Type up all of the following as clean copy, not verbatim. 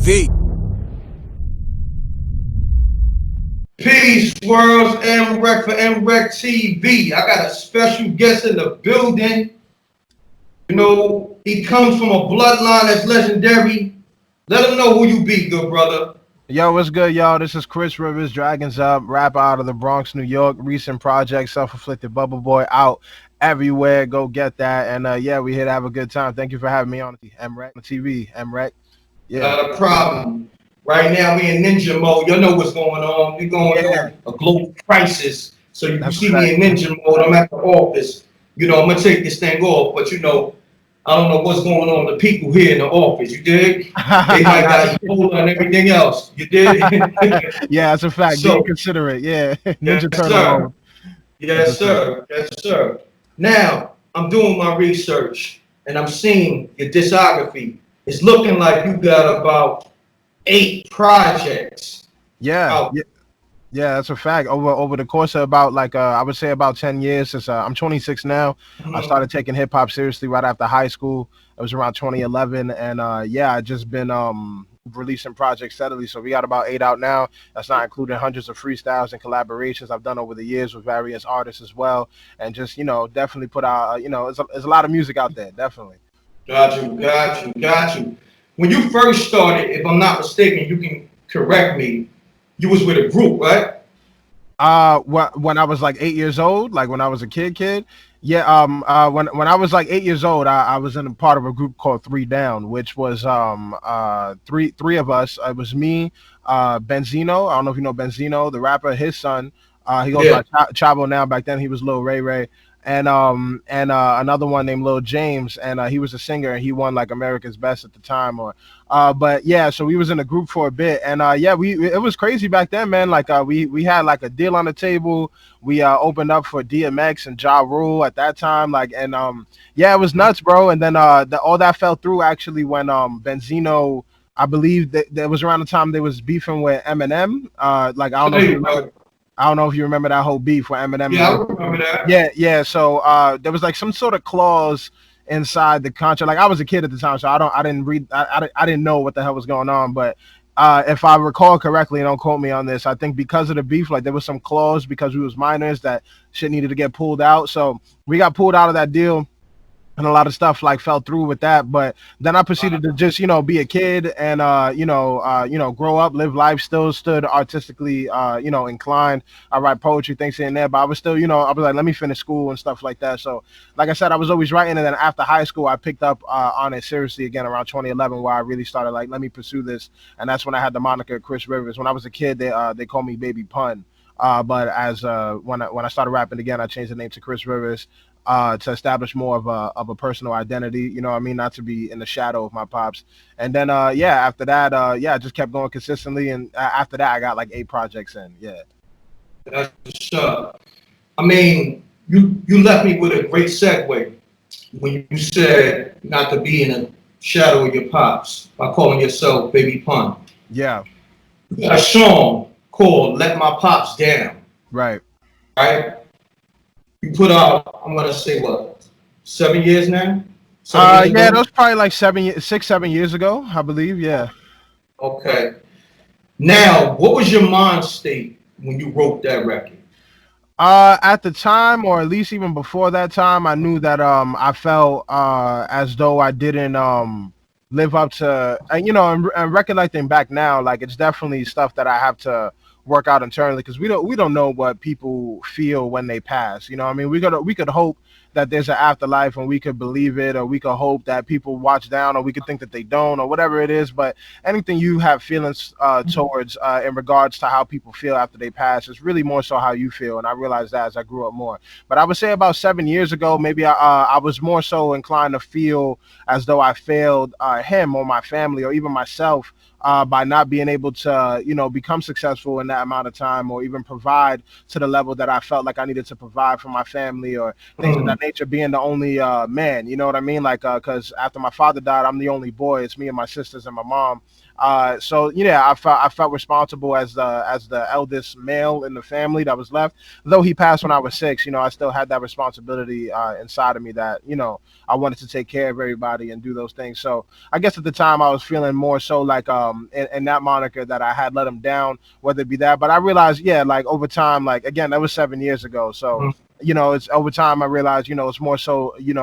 MRecktv. Peace, worlds, M.Reck for MRecktv. I got a special guest in the building. You know, he comes from a bloodline that's legendary. Let him know who you be, good brother. Yo, what's good, y'all? This is Chris Rivers, Dragons Up, rapper out of the Bronx, New York. Recent project, Self-Afflicted Bubble Boy, out everywhere. Go get that. And yeah, we here to have a good time. Thank you for having me on M.Reck TV. M.Reck. Yeah. Not a problem. Right now, we in ninja mode. Y'all know what's going on. We going through a global crisis. So you see me in ninja mode. I'm at the office. You know, I'm going to take this thing off. But, you know, I don't know what's going on with the people here in the office. You dig? They might got Ebola and everything else. You dig? Yeah, that's a fact. So, consider it. Yeah. Ninja Turtle. Yes, sir. Yes, sir. Now, I'm doing my research, and I'm seeing your discography. It's looking like you got about 8 projects. Yeah. Yeah, that's a fact. Over the course of about I would say about 10 years since I'm 26 now. I started taking hip hop seriously right after high school. It was around 2011, and yeah, I just been releasing projects steadily. So we got about 8 out now. That's not including hundreds of freestyles and collaborations I've done over the years with various artists as well. And just, you know, definitely put out, you know, there's a lot of music out there, definitely. Got you. When you first started, if I'm not mistaken, you can correct me, you was with a group, right? When I was like 8 years old, like when I was a kid. Yeah. When I was like 8 years old, I was in a part of a group called 3 Down, which was three of us. It was me, Benzino. I don't know if you know Benzino, the rapper. His son. He goes by Chavo now. Back then he was Lil Ray. And another one named Lil James, and he was a singer, and he won like America's Best at the time. But yeah, so we was in a group for a bit, and yeah, it was crazy back then, man. Like we had like a deal on the table. We opened up for DMX and Ja Rule at that time, like, and yeah, it was nuts, bro. And then all that fell through actually when Benzino, I believe that was around the time they was beefing with Eminem. Like I don't know if you remember. I don't know if you remember that whole beef with Eminem. Yeah, I remember that. Yeah. So there was like some sort of clause inside the contract. Like I was a kid at the time, so I didn't know what the hell was going on. But if I recall correctly, and don't quote me on this, I think because of the beef, like there was some clause because we was minors that shit needed to get pulled out. So we got pulled out of that deal. And a lot of stuff like fell through with that, but then I proceeded to just, you know, be a kid and grow up, live life. Still stood artistically, inclined. I write poetry, things here and there, but I was still, you know, I was like, let me finish school and stuff like that. So, like I said, I was always writing, and then after high school, I picked up on it seriously again around 2011, where I really started like, let me pursue this, and that's when I had the moniker Chris Rivers. When I was a kid, they called me Baby Pun. But as when I started rapping again, I changed the name to Chris Rivers. To establish more of a personal identity, you know what I mean, not to be in the shadow of my pops. And then yeah, after that, I just kept going consistently, and after that I got like 8 projects in. Yeah. That's sure. I mean, you left me with a great segue when you said not to be in the shadow of your pops by calling yourself Baby Pun. Yeah. You got a song called Let My Pops Down. Right. You put out, I'm gonna say what, 7 years now? Yeah, that was probably like 6-7 years ago, I believe. Yeah. Okay. Now, what was your mind state when you wrote that record? At the time, or at least even before that time, I knew that I felt as though I didn't live up to, you know, and recollecting back now, like it's definitely stuff that I have to work out internally, because we don't know what people feel when they pass. You know what I mean? We could hope that there's an afterlife and we could believe it, or we could hope that people watch down, or we could think that they don't, or whatever it is. But anything you have feelings towards in regards to how people feel after they pass, is really more so how you feel. And I realized that as I grew up more. But I would say about 7 years ago, maybe I was more so inclined to feel as though I failed him or my family or even myself by not being able to, you know, become successful in that amount of time, or even provide to the level that I felt like I needed to provide for my family, or things of that nature, being the only man, you know what I mean? Like, because after my father died, I'm the only boy. It's me and my sisters and my mom. So yeah, I felt responsible as the eldest male in the family that was left. Though he passed when I was 6, I still had that responsibility inside of me that I wanted to take care of everybody and do those things. So I guess at the time I was feeling more so like in that moniker that I had let him down, whether it be that. But I realized, yeah, like over time, like again, that was 7 years ago. So it's over time I realized, it's more so, you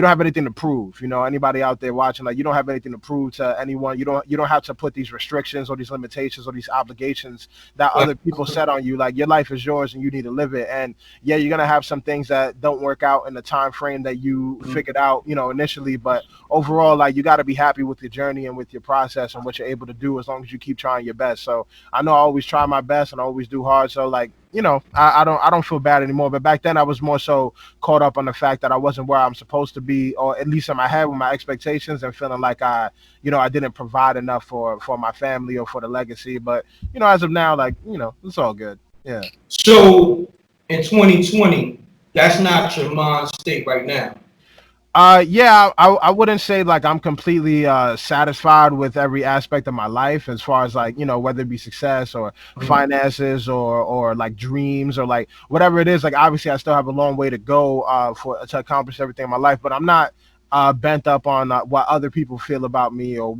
don't have anything to prove. Anybody out there watching, like you don't have anything to prove to anyone. You don't have to put these restrictions or these limitations or these obligations that other people set on you. Like your life is yours and you need to live it. And yeah, you're gonna have some things that don't work out in the time frame that you figured out, initially. But overall, like you got to be happy with your journey and with your process and what you're able to do as long as you keep trying your best. So I know I always try my best and I always do hard. So like, I don't feel bad anymore. But back then I was more so caught up on the fact that I wasn't where I'm supposed to be, or at least in my head with my expectations, and feeling like I didn't provide enough for my family or for the legacy. But as of now, like it's all good. Yeah. So in 2020, that's not your mind state right now. Yeah, I wouldn't say like I'm completely satisfied with every aspect of my life as far as like, whether it be success or finances or like dreams or like whatever it is. Like obviously I still have a long way to go to accomplish everything in my life, but I'm not bent up on what other people feel about me or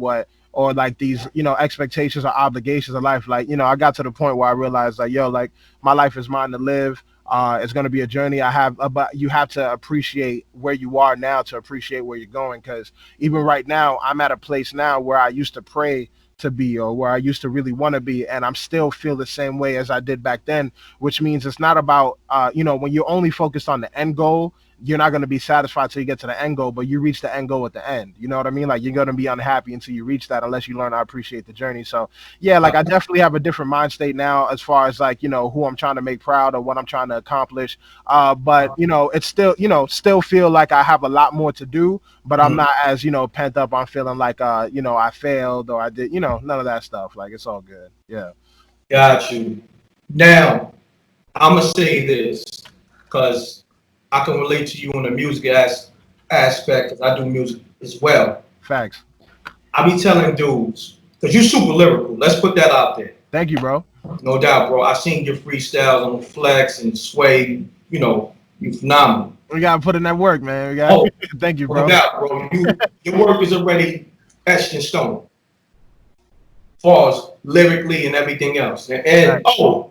like these, expectations or obligations of life. Like, I got to the point where I realized like, like my life is mine to live. It's going to be a journey I have, but you have to appreciate where you are now to appreciate where you're going. Because even right now, I'm at a place now where I used to pray to be, or where I used to really want to be, and I'm still feel the same way as I did back then. Which means it's not about, when you're only focused on the end goal, you're not going to be satisfied till you get to the end goal, but you reach the end goal at the end. You know what I mean? Like you're going to be unhappy until you reach that, unless you learn to appreciate the journey. So yeah, like I definitely have a different mind state now as far as like, who I'm trying to make proud or what I'm trying to accomplish. But it's still, still feel like I have a lot more to do, but I'm not as, pent up on feeling like, I failed or I did, none of that stuff. Like it's all good. Yeah. Got you. Now, I'm going to say this because I can relate to you on the music aspect because I do music as well. Facts. I be telling dudes, because you're super lyrical. Let's put that out there. Thank you, bro. No doubt, bro. I seen your freestyles on Flex and Sway. You phenomenal. We got to put in that work, man. Thank you, bro. No doubt, bro. Your work is already etched in stone. As far as lyrically and everything else. And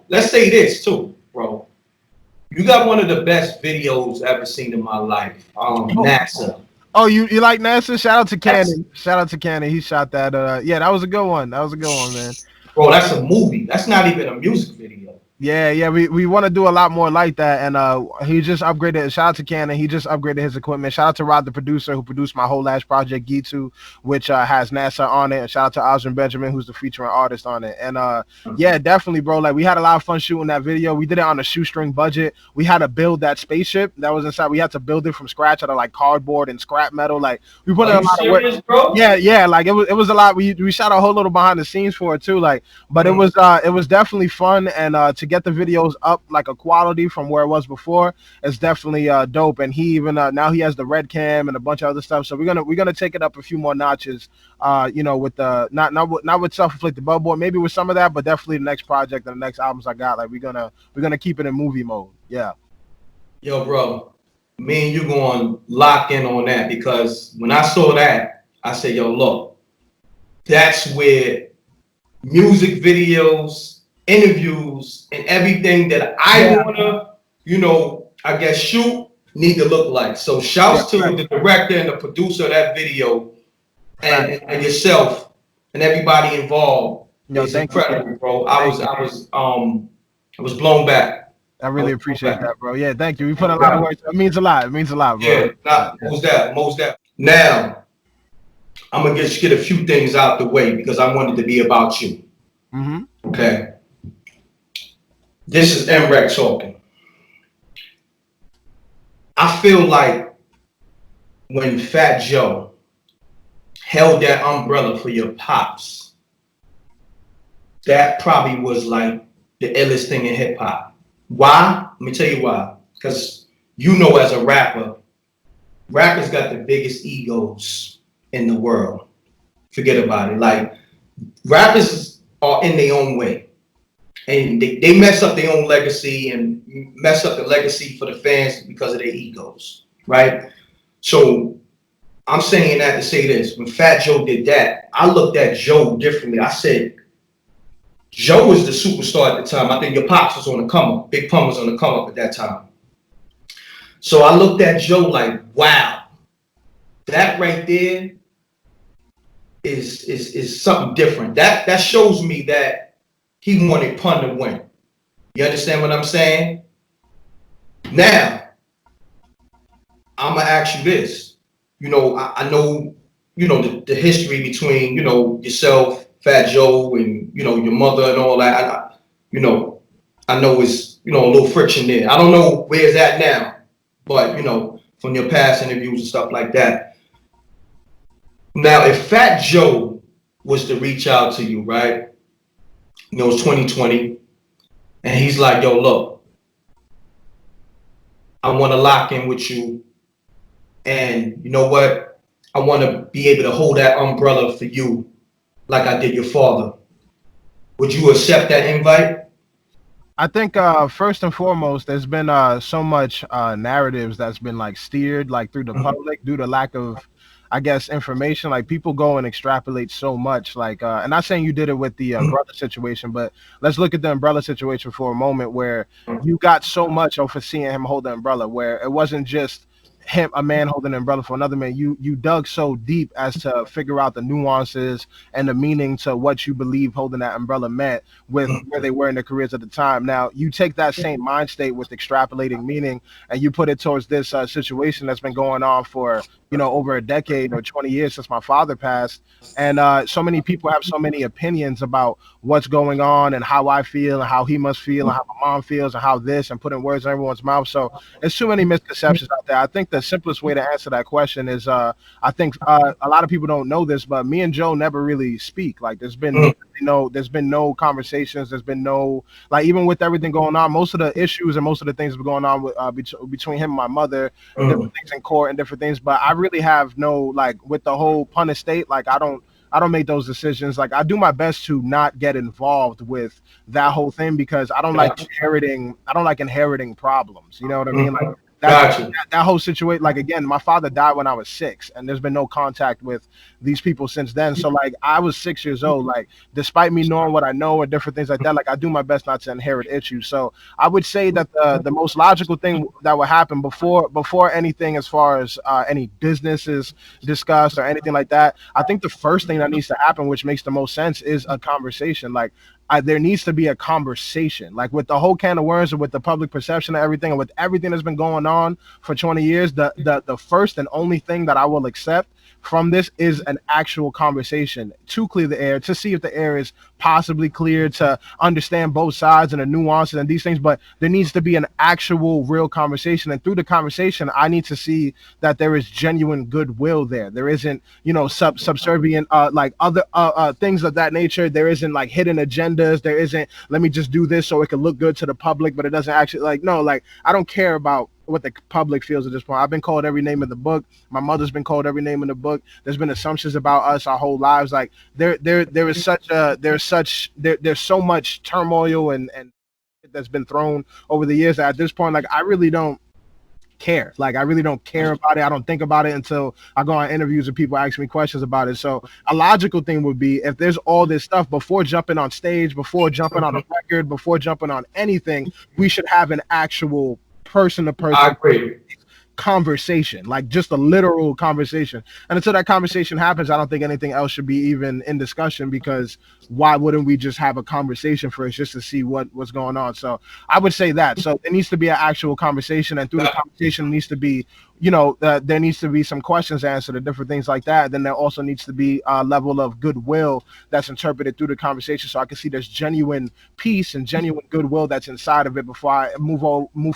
let's say this too, bro. You got one of the best videos I've ever seen in my life. NASA. Oh, you like NASA? Shout out to Cannon. Shout out to Cannon. He shot that. Yeah, that was a good one. That was a good one, man. Bro, that's a movie. That's not even a music video. Yeah. We want to do a lot more like that. And he just upgraded. Shout out to Cannon. He just upgraded his equipment. Shout out to Rod, the producer, who produced my whole last project, Gitu, which has NASA on it. And shout out to Osrin Benjamin, who's the featuring artist on it. And yeah, definitely, bro. Like we had a lot of fun shooting that video. We did it on a shoestring budget. We had to build that spaceship that was inside. We had to build it from scratch out of like cardboard and scrap metal. Like we put in a lot of work. Bro? Yeah. Like it was a lot. We shot a whole little behind the scenes for it too. Like, but it was definitely fun. And to get the videos up like a quality from where it was before, it's definitely dope. And he even now he has the red cam and a bunch of other stuff. So we're gonna take it up a few more notches. With the not with self-inflicted billboard, maybe with some of that, but definitely the next project and the next albums I got. Like we're gonna keep it in movie mode. Yeah. Yo, bro, me and you going lock in on that because when I saw that, I said, yo, look, that's where music videos, interviews, and everything that I wanna, I guess shoot need to look like. So shouts to the director and the producer of that video and yourself and everybody involved. It's incredible, bro. I was blown back. I really appreciate that, bro. Yeah, thank you. We put a lot of work. It means a lot. It means a lot, bro. Yeah, most that. Now, I'm gonna just get a few things out the way because I wanted to be about you. Okay. This is M.Reck talking. I feel like when Fat Joe held that umbrella for your pops, that probably was like the illest thing in hip hop. Why? Let me tell you why. Because as a rapper, rappers got the biggest egos in the world. forget about it. Like, rappers are in their own way, and they mess up their own legacy and mess up the legacy for the fans because of their egos, right? So I'm saying that to say this: when Fat Joe did that, I looked at Joe differently. I said, Joe was the superstar at the time. I think your pops was on the come up. Big Pun was on the come up at that time. So I looked at Joe like, wow, that right there is something different. That shows me that he wanted Pun to win. You understand what I'm saying? Now, I'm gonna ask you this. You know, I know, you know, the history between, you know, yourself, Fat Joe, and, you know, your mother and all that. You know, I know it's, you know, a little friction there. I don't know where it's at now, but, you know, from your past interviews and stuff like that. Now, if Fat Joe was to reach out to you, right? You know, it's 2020, and he's like, yo, look, I want to lock in with you. And you know what? I want to be able to hold that umbrella for you like I did your father. Would you accept that invite? I think first and foremost, there's been so much narratives that's been like steered like through the public due to lack of, I guess, information. Like people go and extrapolate so much. Like, and not saying you did it with the umbrella situation, but let's look at the umbrella situation for a moment, where you got so much over seeing him hold the umbrella, where it wasn't just him, a man holding an umbrella for another man. You dug so deep as to figure out the nuances and the meaning to what you believe holding that umbrella meant with where they were in their careers at the time. Now you take that same mind state with extrapolating meaning and you put it towards this situation that's been going on for, you know, over a decade or 20 years since my father passed. And so many people have so many opinions about what's going on and how I feel and how he must feel and how my mom feels and how this, and putting words in everyone's mouth. So there's too many misconceptions out there. I think the simplest way to answer that question is I think a lot of people don't know this, but me and Joe never really speak. Like there's been no conversations. There's been no, like, even with everything going on, most of the issues and most of the things that going on with between him and my mother, different things in court and different things. But I really have no, like, with the whole Pun estate, like I don't make those decisions. Like I do my best to not get involved with that whole thing because I don't like inheriting problems. You know what I mean? Like that whole situation. Like again, my father died when I was 6, and there's been no contact with these people since then. So like I was 6 years old. Like despite me knowing what I know and different things like that, like I do my best not to inherit issues. So I would say that the most logical thing that would happen before anything as far as any business is discussed or anything like that, I think the first thing that needs to happen, which makes the most sense, is a conversation. Like there needs to be a conversation, like with the whole can of worms and with the public perception of everything and with everything that's been going on for 20 years. The first and only thing that I will accept from this is an actual conversation to clear the air, to see if the air is possibly clear, to understand both sides and the nuances and these things. But there needs to be an actual real conversation, and through the conversation I need to see that there is genuine goodwill there. There isn't, you know, subservient like other things of that nature. There isn't like hidden agendas. There isn't, let me just do this so it can look good to the public, but it doesn't actually, like, no, like I don't care about what the public feels at this point. I've been called every name in the book. My mother's been called every name in the book. There's been assumptions about us our whole lives. Like there's so much turmoil and that's been thrown over the years that at this point, like I really don't care. Like I really don't care about it. I don't think about it until I go on interviews and people ask me questions about it. So a logical thing would be, if there's all this stuff, before jumping on stage, before jumping on a record, before jumping on anything, we should have an actual person-to-person conversation, like just a literal conversation. And until that conversation happens, I don't think anything else should be even in discussion, because why wouldn't we just have a conversation first just to see what's going on? So I would say that. So there needs to be an actual conversation, and through the conversation needs to be, you know, there needs to be some questions answered and different things like that. Then there also needs to be a level of goodwill that's interpreted through the conversation, so I can see there's genuine peace and genuine goodwill that's inside of it before I move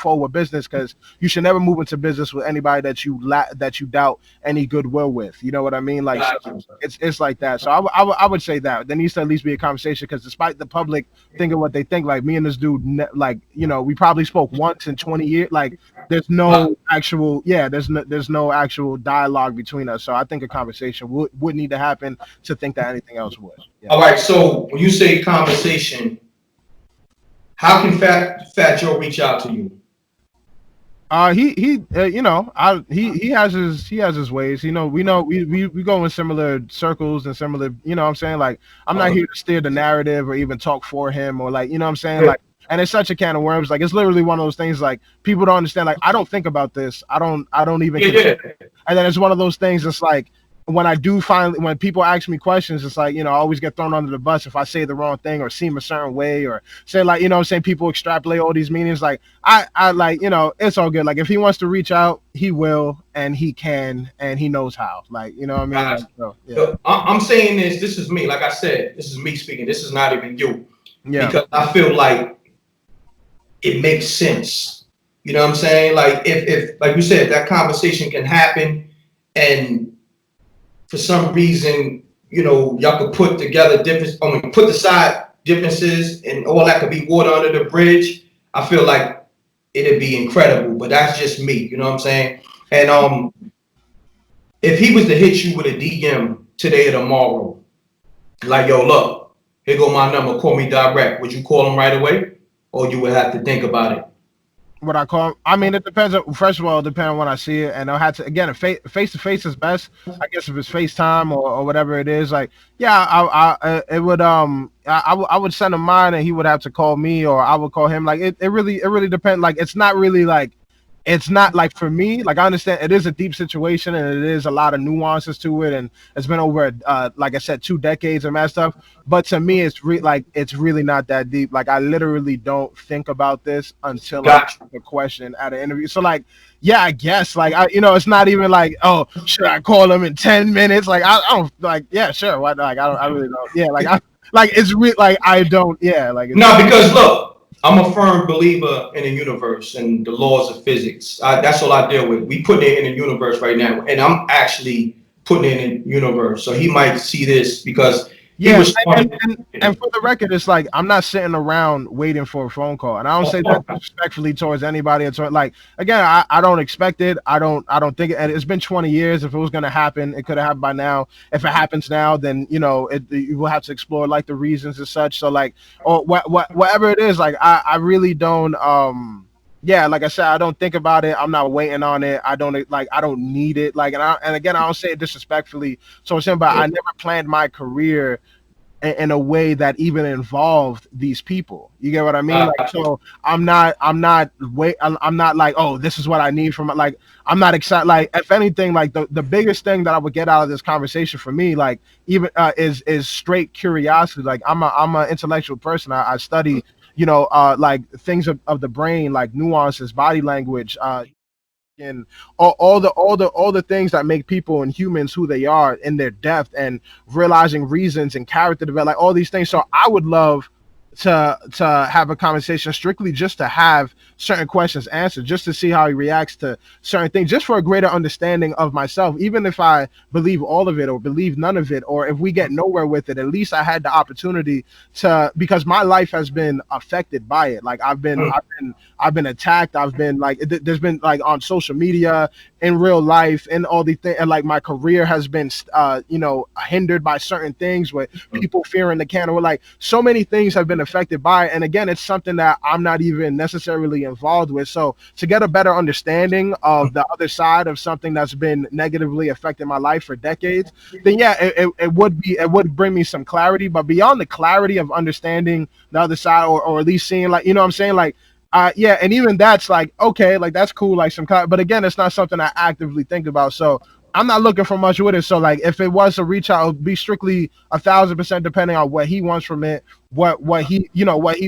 forward with business. Because you should never move into business discuss with anybody that you doubt any goodwill with. You know what I mean? Like, so it's like that. So I would say that there needs to at least be a conversation, because despite the public thinking what they think, like me and this dude, like, you know, we probably spoke once in 20 years. Like, there's no actual, there's no actual dialogue between us. So I think a conversation would need to happen to think that anything else would. Yeah. All right. So when you say conversation, how can Fat Joe reach out to you? He has his ways. You know, we go in similar circles and similar, you know what I'm saying? Like, I'm not here to steer the narrative or even talk for him, or, like, you know what I'm saying? Like, and it's such a can of worms. Like, it's literally one of those things, like, people don't understand. Like, I don't think about this. I don't even consider it. And then it's one of those things that's like, when people ask me questions, it's like, you know, I always get thrown under the bus if I say the wrong thing or seem a certain way, or say, like, you know what I'm saying, people extrapolate all these meanings. Like, I like, you know, it's all good. Like, if he wants to reach out, he will, and he can, and he knows how. Like, you know what I mean? Like, so, yeah. So I'm saying this is me. Like I said, this is me speaking. This is not even you. Yeah. Because I feel like it makes sense. You know what I'm saying? Like, if like you said, that conversation can happen, and for some reason, you know, y'all could put together put aside differences, and all that could be water under the bridge. I feel like it'd be incredible, but that's just me. You know what I'm saying? And if he was to hit you with a DM today or tomorrow, like, yo, look, here go my number, call me direct, would you call him right away, or you would have to think about it? What I call, I mean, it depends. First of all, it depends on when I see it, and I'll have to, again, face to face is best. I guess if it's FaceTime or whatever it is, like, yeah, I would send him mine, and he would have to call me, or I would call him. Like, it really depends. Like, it's not really like, it's not like, for me, like, I understand it is a deep situation, and it is a lot of nuances to it, and it's been over, like I said, 2 decades and that stuff. But to me, it's really not that deep. Like, I literally don't think about this until I ask a question at an interview. So, like, yeah, I guess, like, it's not even like, oh, should I call him in 10 minutes? Like, I don't, like, yeah, sure, why not? Like, I really don't. Yeah, like, it's real. Like, I don't. Yeah, like, no, because look, I'm a firm believer in the universe and the laws of physics. That's all I deal with. We put it in the universe right now, and I'm actually putting it in the universe. So he might see this because he was. And for the record, it's like, I'm not sitting around waiting for a phone call, and I don't say that respectfully towards anybody. It's like, again, I don't expect it. I don't think it. And it's been 20 years. If it was going to happen, it could have happened by now. If it happens now, then, you know, you will have to explore, like, the reasons and such. So, like, or whatever it is, like, I really don't. Yeah, like I said, I don't think about it. I'm not waiting on it. I don't need it. Like, and again, I don't say it disrespectfully. So I'm saying, but I never planned my career in a way that even involved these people. You get what I mean? Like, so I'm not like, oh, this is what I need from, like, I'm not excited. Like, if anything, like, the biggest thing that I would get out of this conversation for me, like, even is straight curiosity. Like, I'm an intellectual person. I study, you know, like, things of the brain, like nuances, body language, and all the things that make people and humans who they are in their depth, and realizing reasons and character development, like, all these things. So I would love to have a conversation strictly just to have certain questions answered, just to see how he reacts to certain things, just for a greater understanding of myself. Even if I believe all of it or believe none of it, or if we get nowhere with it, at least I had the opportunity to, because my life has been affected by it. Like, I've been attacked. I've been, like, there's been, like, on social media, in real life, and all these things, and, like, my career has been hindered by certain things, with people fearing the camera. Like, so many things have been affected by it. And again, it's something that I'm not even necessarily involved with. So to get a better understanding of the other side of something that's been negatively affecting my life for decades, then yeah, it would bring me some clarity. But beyond the clarity of understanding the other side, or at least seeing, like, you know what I'm saying, like, yeah, and even that's like, okay, like, that's cool, like, but again, it's not something I actively think about. So I'm not looking for much with it. So, like, if it was a reach out, it would be strictly 1,000% depending on what he wants from it, what he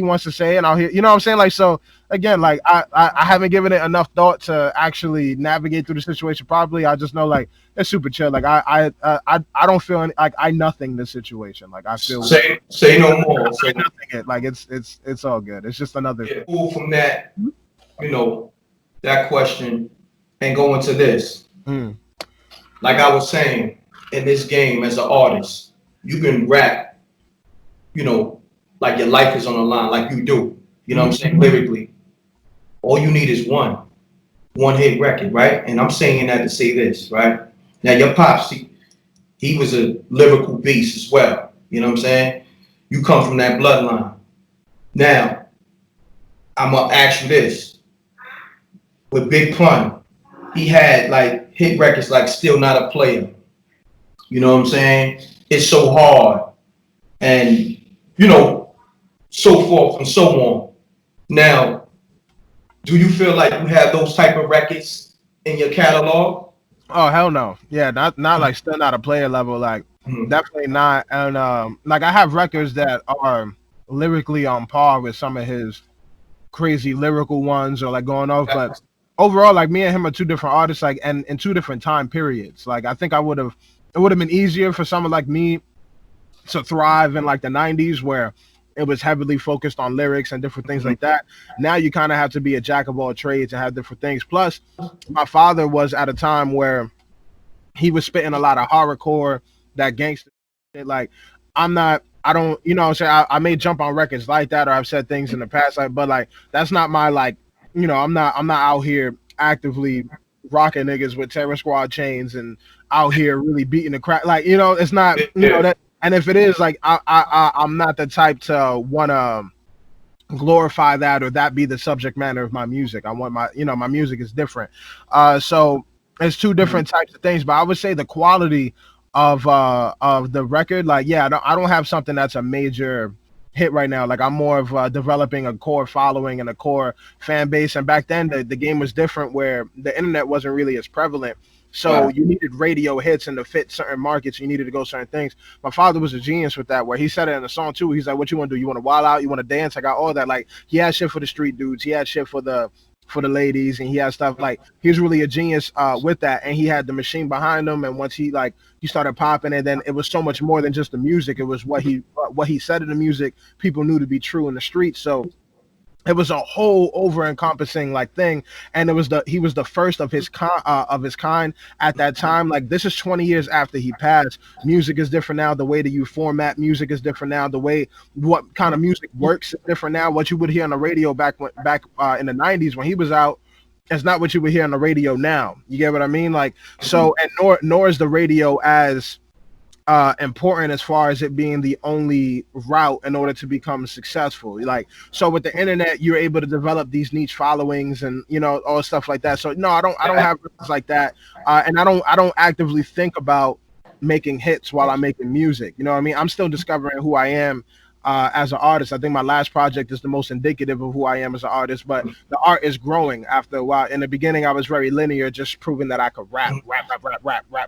wants to say, and I'll hear, you know what I'm saying? Like, so again, like, I haven't given it enough thought to actually navigate through the situation properly. I just know, like, it's super chill. Like, I don't feel like I nothing this situation. Like, I feel say no more. I nothing it. Like, it's all good. It's just another from that, you know, that question. and go into this. Like I was saying, in this game as an artist, you can rap, you know, like your life is on the line, like you do. You know what I'm saying? Lyrically. All you need is one hit record, right? And I'm saying that to say this, right? Now your pops, he was a lyrical beast as well. You know what I'm saying? You come from that bloodline. Now, I'm gonna ask you this. With Big Pun, he had like hit records like Still Not a Player. You know what I'm saying? It's So Hard. And, you know, so forth and so on. Now, do you feel like you have those type of records in your catalog? Oh hell no. Yeah, not like Still Not a Player level, like definitely not. And like I have records that are lyrically on par with some of his crazy lyrical ones or like going off, but overall, like me and him are two different artists, like, and in two different time periods. Like I think it would have been easier for someone like me to thrive in like the 90s where it was heavily focused on lyrics and different things like that. Now you kind of have to be a jack of all trades and have different things. Plus, my father was at a time where he was spitting a lot of horrorcore, that gangster shit. Like, I don't, you know what I'm saying? I may jump on records like that, or I've said things in the past, like, but like, that's not my, like, you know, I'm not out here actively rocking niggas with Terror Squad chains and out here really beating the crap. Like, you know, it's not, you know, that. And if it is, like, I'm not the type to want to glorify that or that be the subject matter of my music. I want my, you know, my music is different. So it's two different types of things. But I would say the quality of the record, like, yeah, I don't have something that's a major hit right now. Like, I'm more of developing a core following and a core fan base. And back then, the game was different, where the internet wasn't really as prevalent. So you needed radio hits, and to fit certain markets, you needed to go certain things. My father was a genius with that, where he said it in a song too. He's like, "What you want to do? You want to wild out? You want to dance? I got all that." Like, he had shit for the street dudes. He had shit for the ladies, and he had stuff like, he was really a genius with that. And he had the machine behind him. And once he started popping, and then it was so much more than just the music. It was what he said in the music, people knew to be true in the street. So it was a whole over-encompassing like thing, and he was the first of his kind at that time. Like, this is 20 years after he passed. Music is different now. The way that you format music is different now. The way what kind of music works is different now. What you would hear on the radio back in the 90s when he was out, it's not what you would hear on the radio now. You get what I mean? Like, so, and nor is the radio as important as far as it being the only route in order to become successful. Like, so with the internet, you're able to develop these niche followings and, you know, all stuff like that. So no, I don't have things like that, and I don't actively think about making hits while I'm making music. You know what I mean? I'm still discovering who I am as an artist. I think my last project is the most indicative of who I am as an artist, but the art is growing after a while. In the beginning, I was very linear, just proving that I could rap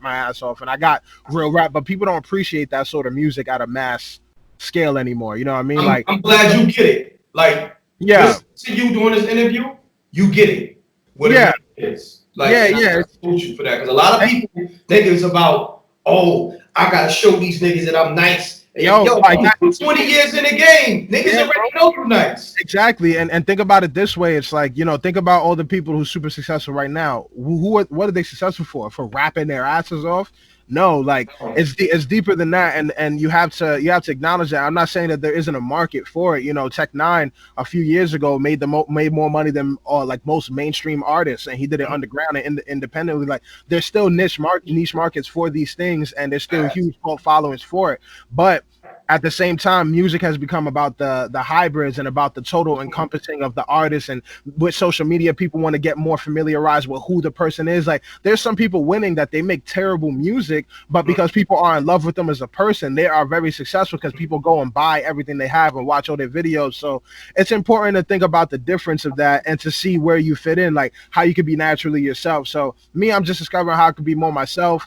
my ass off, and I got real rap, but people don't appreciate that sort of music at a mass scale anymore. You know what I mean? Like, I'm glad you get it. Like, yeah, to you doing this interview, you get it. What it is. Like, yeah. I salute you for that, because a lot of people think it's about, oh, I gotta show these niggas that I'm nice. Yo, like, 20 years in the game, niggas already know you nice. Exactly, and think about it this way. It's like, you know, think about all the people who's super successful right now. What are they successful for? For rapping their asses off? No, like, it's deeper than that, and you have to acknowledge that. I'm not saying that there isn't a market for it. You know, Tech Nine a few years ago made more money than like most mainstream artists, and he did it underground and independently. Like, there's still niche markets for these things, and there's still huge cult followings for it. But at the same time, music has become about the hybrids and about the total encompassing of the artist. And with social media, people want to get more familiarized with who the person is. Like, there's some people winning that they make terrible music, but because people are in love with them as a person, they are very successful because people go and buy everything they have and watch all their videos. So it's important to think about the difference of that and to see where you fit in, like how you could be naturally yourself. So me, I'm just discovering how I could be more myself.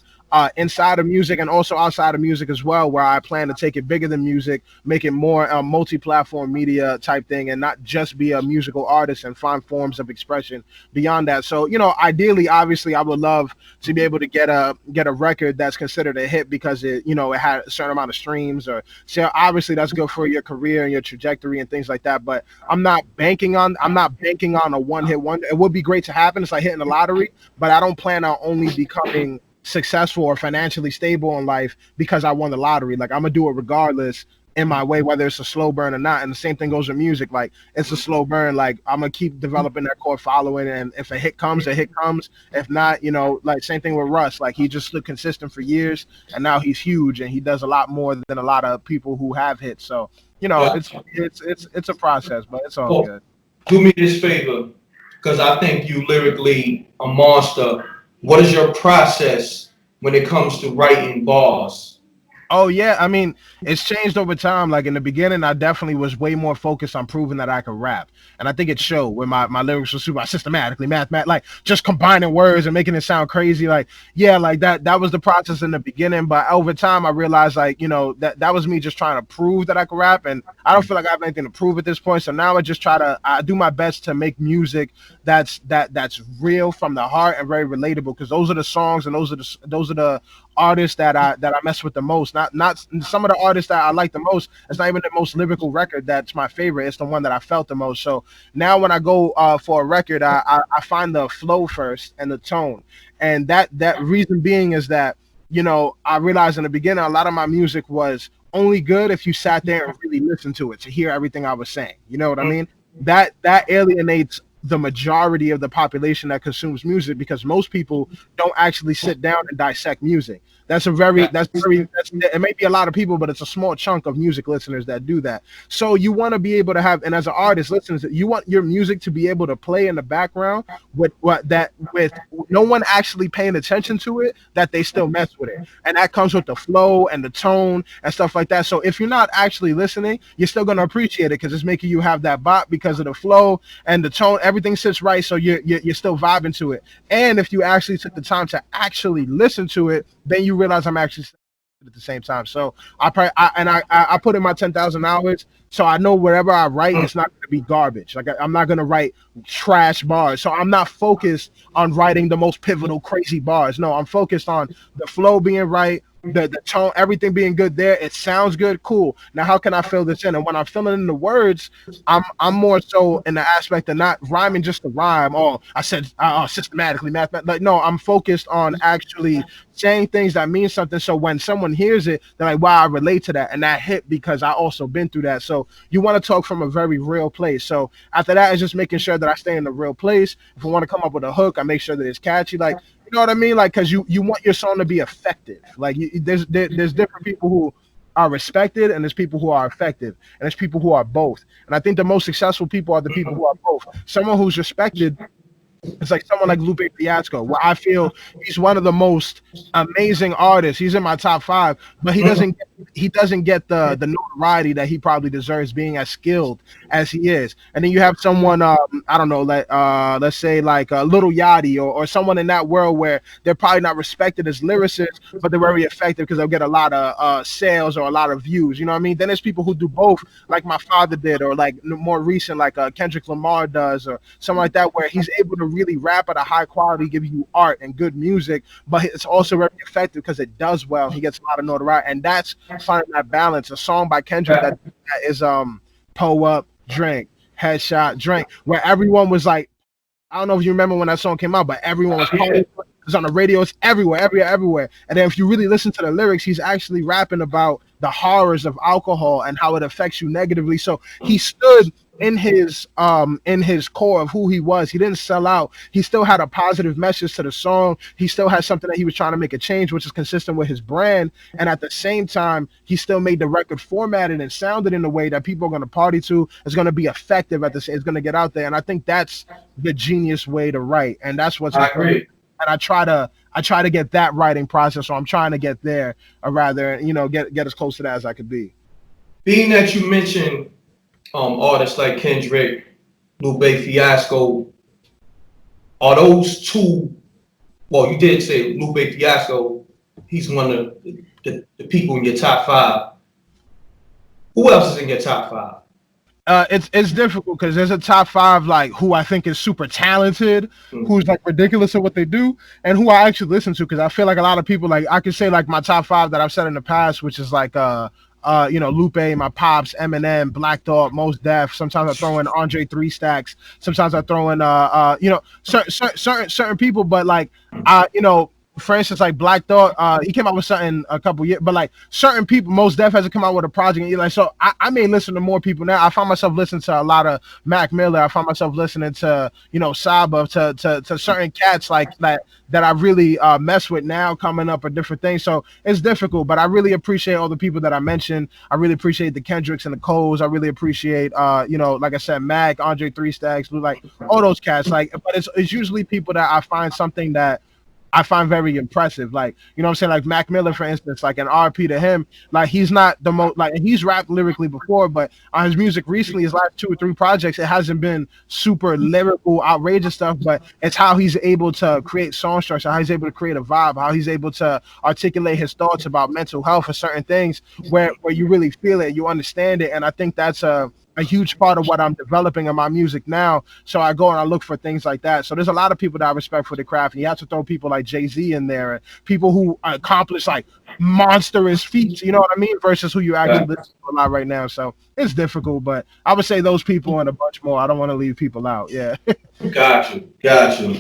inside of music and also outside of music as well, where I plan to take it bigger than music, make it more multi-platform media type thing, and not just be a musical artist and find forms of expression beyond that. So, you know, ideally, obviously, I would love to be able to get a record that's considered a hit because it, you know, it had a certain amount of streams, or so obviously that's good for your career and your trajectory and things like that. But I'm not banking on a one-hit wonder. It would be great to happen. It's like hitting the lottery, but I don't plan on only becoming successful or financially stable in life because I won the lottery. Like, I'm gonna do it regardless in my way, whether it's a slow burn or not. And the same thing goes with music. Like, it's a slow burn. Like, I'm gonna keep developing that core following, and if a hit comes, a hit comes. If not, you know, like same thing with Russ. Like, he just stood consistent for years, and now he's huge, and he does a lot more than a lot of people who have hits. So, you know, it's a process, but it's all good. Do me this favor, because I think you lyrically a monster. What is your process when it comes to writing bars? Oh yeah, I mean, it's changed over time. Like in the beginning, I definitely was way more focused on proving that I could rap, and I think it showed when my lyrics were super systematically, like just combining words and making it sound crazy. Like, yeah, like that was the process in the beginning, but over time, I realized, like, you know, that was me just trying to prove that I could rap, and I don't feel like I have anything to prove at this point. So now I do my best to make music that's real from the heart and very relatable, because those are the songs and those are the artists that I mess with the most. Not some of the artists that I like the most. It's not even the most lyrical record that's my favorite. It's the one that I felt the most. So now when I go for a record, I find the flow first and the tone. And that reason being is that, you know, I realized in the beginning a lot of my music was only good if you sat there and really listened to it to hear everything I was saying. You know what I mean? That alienates the majority of the population that consumes music, because most people don't actually sit down and dissect music. It may be a lot of people, but it's a small chunk of music listeners that do that. So you want to be able to have, and as an artist listening to, you want your music to be able to play in the background with no one actually paying attention to it, that they still mess with it. And that comes with the flow and the tone and stuff like that. So if you're not actually listening, you're still going to appreciate it because it's making you have that bop because of the flow and the tone. Everything sits right, so you're still vibing to it. And if you actually took the time to actually listen to it, then you realize I'm actually at the same time. So I put in my 10,000 hours, so I know wherever I write, it's not going to be garbage. Like, I'm not going to write trash bars. So I'm not focused on writing the most pivotal, crazy bars. No, I'm focused on the flow being right, the tone, everything being good there. It sounds good, cool. Now, how can I fill this in? And when I'm filling in the words, I'm more so in the aspect of not rhyming just to rhyme. Oh, I said systematically, mathematically. Like, no, I'm focused on actually saying things that mean something. So when someone hears it, they're like, wow, I relate to that. And that hit because I also been through that. So you want to talk from a very real place. So after that, it's just making sure that I stay in the real place. If I want to come up with a hook, I make sure that it's catchy. Like, you know what I mean? Like, because you want your song to be effective. Like, there's different people who are respected, and there's people who are effective, and there's people who are both. And I think the most successful people are the people who are both. Someone who's respected, it's like someone like Lupe Fiasco, where I feel he's one of the most amazing artists. He's in my top 5, but he doesn't get the notoriety that he probably deserves, being as skilled as he is. And then you have someone, I don't know, like let's say like Little Yachty or someone in that world where they're probably not respected as lyricists, but they're very effective because they'll get a lot of sales or a lot of views. You know what I mean? Then there's people who do both, like my father did, or like more recent, like Kendrick Lamar does, or something like that, where he's able to really rap at a high quality, give you art and good music, but it's also very effective because it does well. He gets a lot of notoriety, and that's finding that balance. A song by Kendrick that is Pull Up, Drink, Headshot, Drink, where everyone was like, I don't know if you remember when that song came out, but everyone was partying. It's on the radio, it's everywhere. And then if you really listen to the lyrics, he's actually rapping about the horrors of alcohol and how it affects you negatively. So he stood in his core of who he was. He didn't sell out. He still had a positive message to the song. He still had something that he was trying to make a change, which is consistent with his brand. And at the same time, he still made the record formatted and sounded in a way that people are going to party to. It's going to be effective at it's going to get out there. And I think that's the genius way to write. And that's what's important. And I try to get that writing process. So I'm trying to get there, or rather, you know, get as close to that as I could be. Being that you mentioned artists like Kendrick, Lupe Fiasco, are those two? Well, you did say Lupe Fiasco. he's one of the people in your top 5. Who else is in your top 5? It's difficult because there's a top 5 like who I think is super talented, who's like ridiculous at what they do, and who I actually listen to because I feel like a lot of people like I could say like my top 5 that I've said in the past, which is like Lupe, my pops, Eminem, Black Thought, Most Def. Sometimes I throw in Andre 3 Stacks. Sometimes I throw in certain people, but like for instance, like Black Thought, he came out with something a couple years, but like certain people, Most Def hasn't come out with a project. And like, so I may listen to more people now. I find myself listening to a lot of Mac Miller. I find myself listening to Saba, to certain cats like that I really mess with now coming up or different things. So it's difficult, but I really appreciate all the people that I mentioned. I really appreciate the Kendricks and the Coles. I really appreciate like I said, Mac, Andre 3 Stacks, like all those cats. Like, but it's usually people that I find something that I find very impressive. Like, you know what I'm saying? Like Mac Miller, for instance, like an RP to him, like he's not the most like he's rapped lyrically before, but on his music recently, his last 2 or 3 projects, it hasn't been super lyrical, outrageous stuff, but it's how he's able to create song structure, how he's able to create a vibe, how he's able to articulate his thoughts about mental health or certain things where you really feel it, you understand it. And I think that's a huge part of what I'm developing in my music now. So I go and I look for things like that. So there's a lot of people that I respect for the craft. And you have to throw people like Jay-Z in there, and people who accomplish like monstrous feats, you know what I mean? Versus who you actually listen to a lot right now. So it's difficult, but I would say those people and a bunch more. I don't want to leave people out. Yeah. Got you. I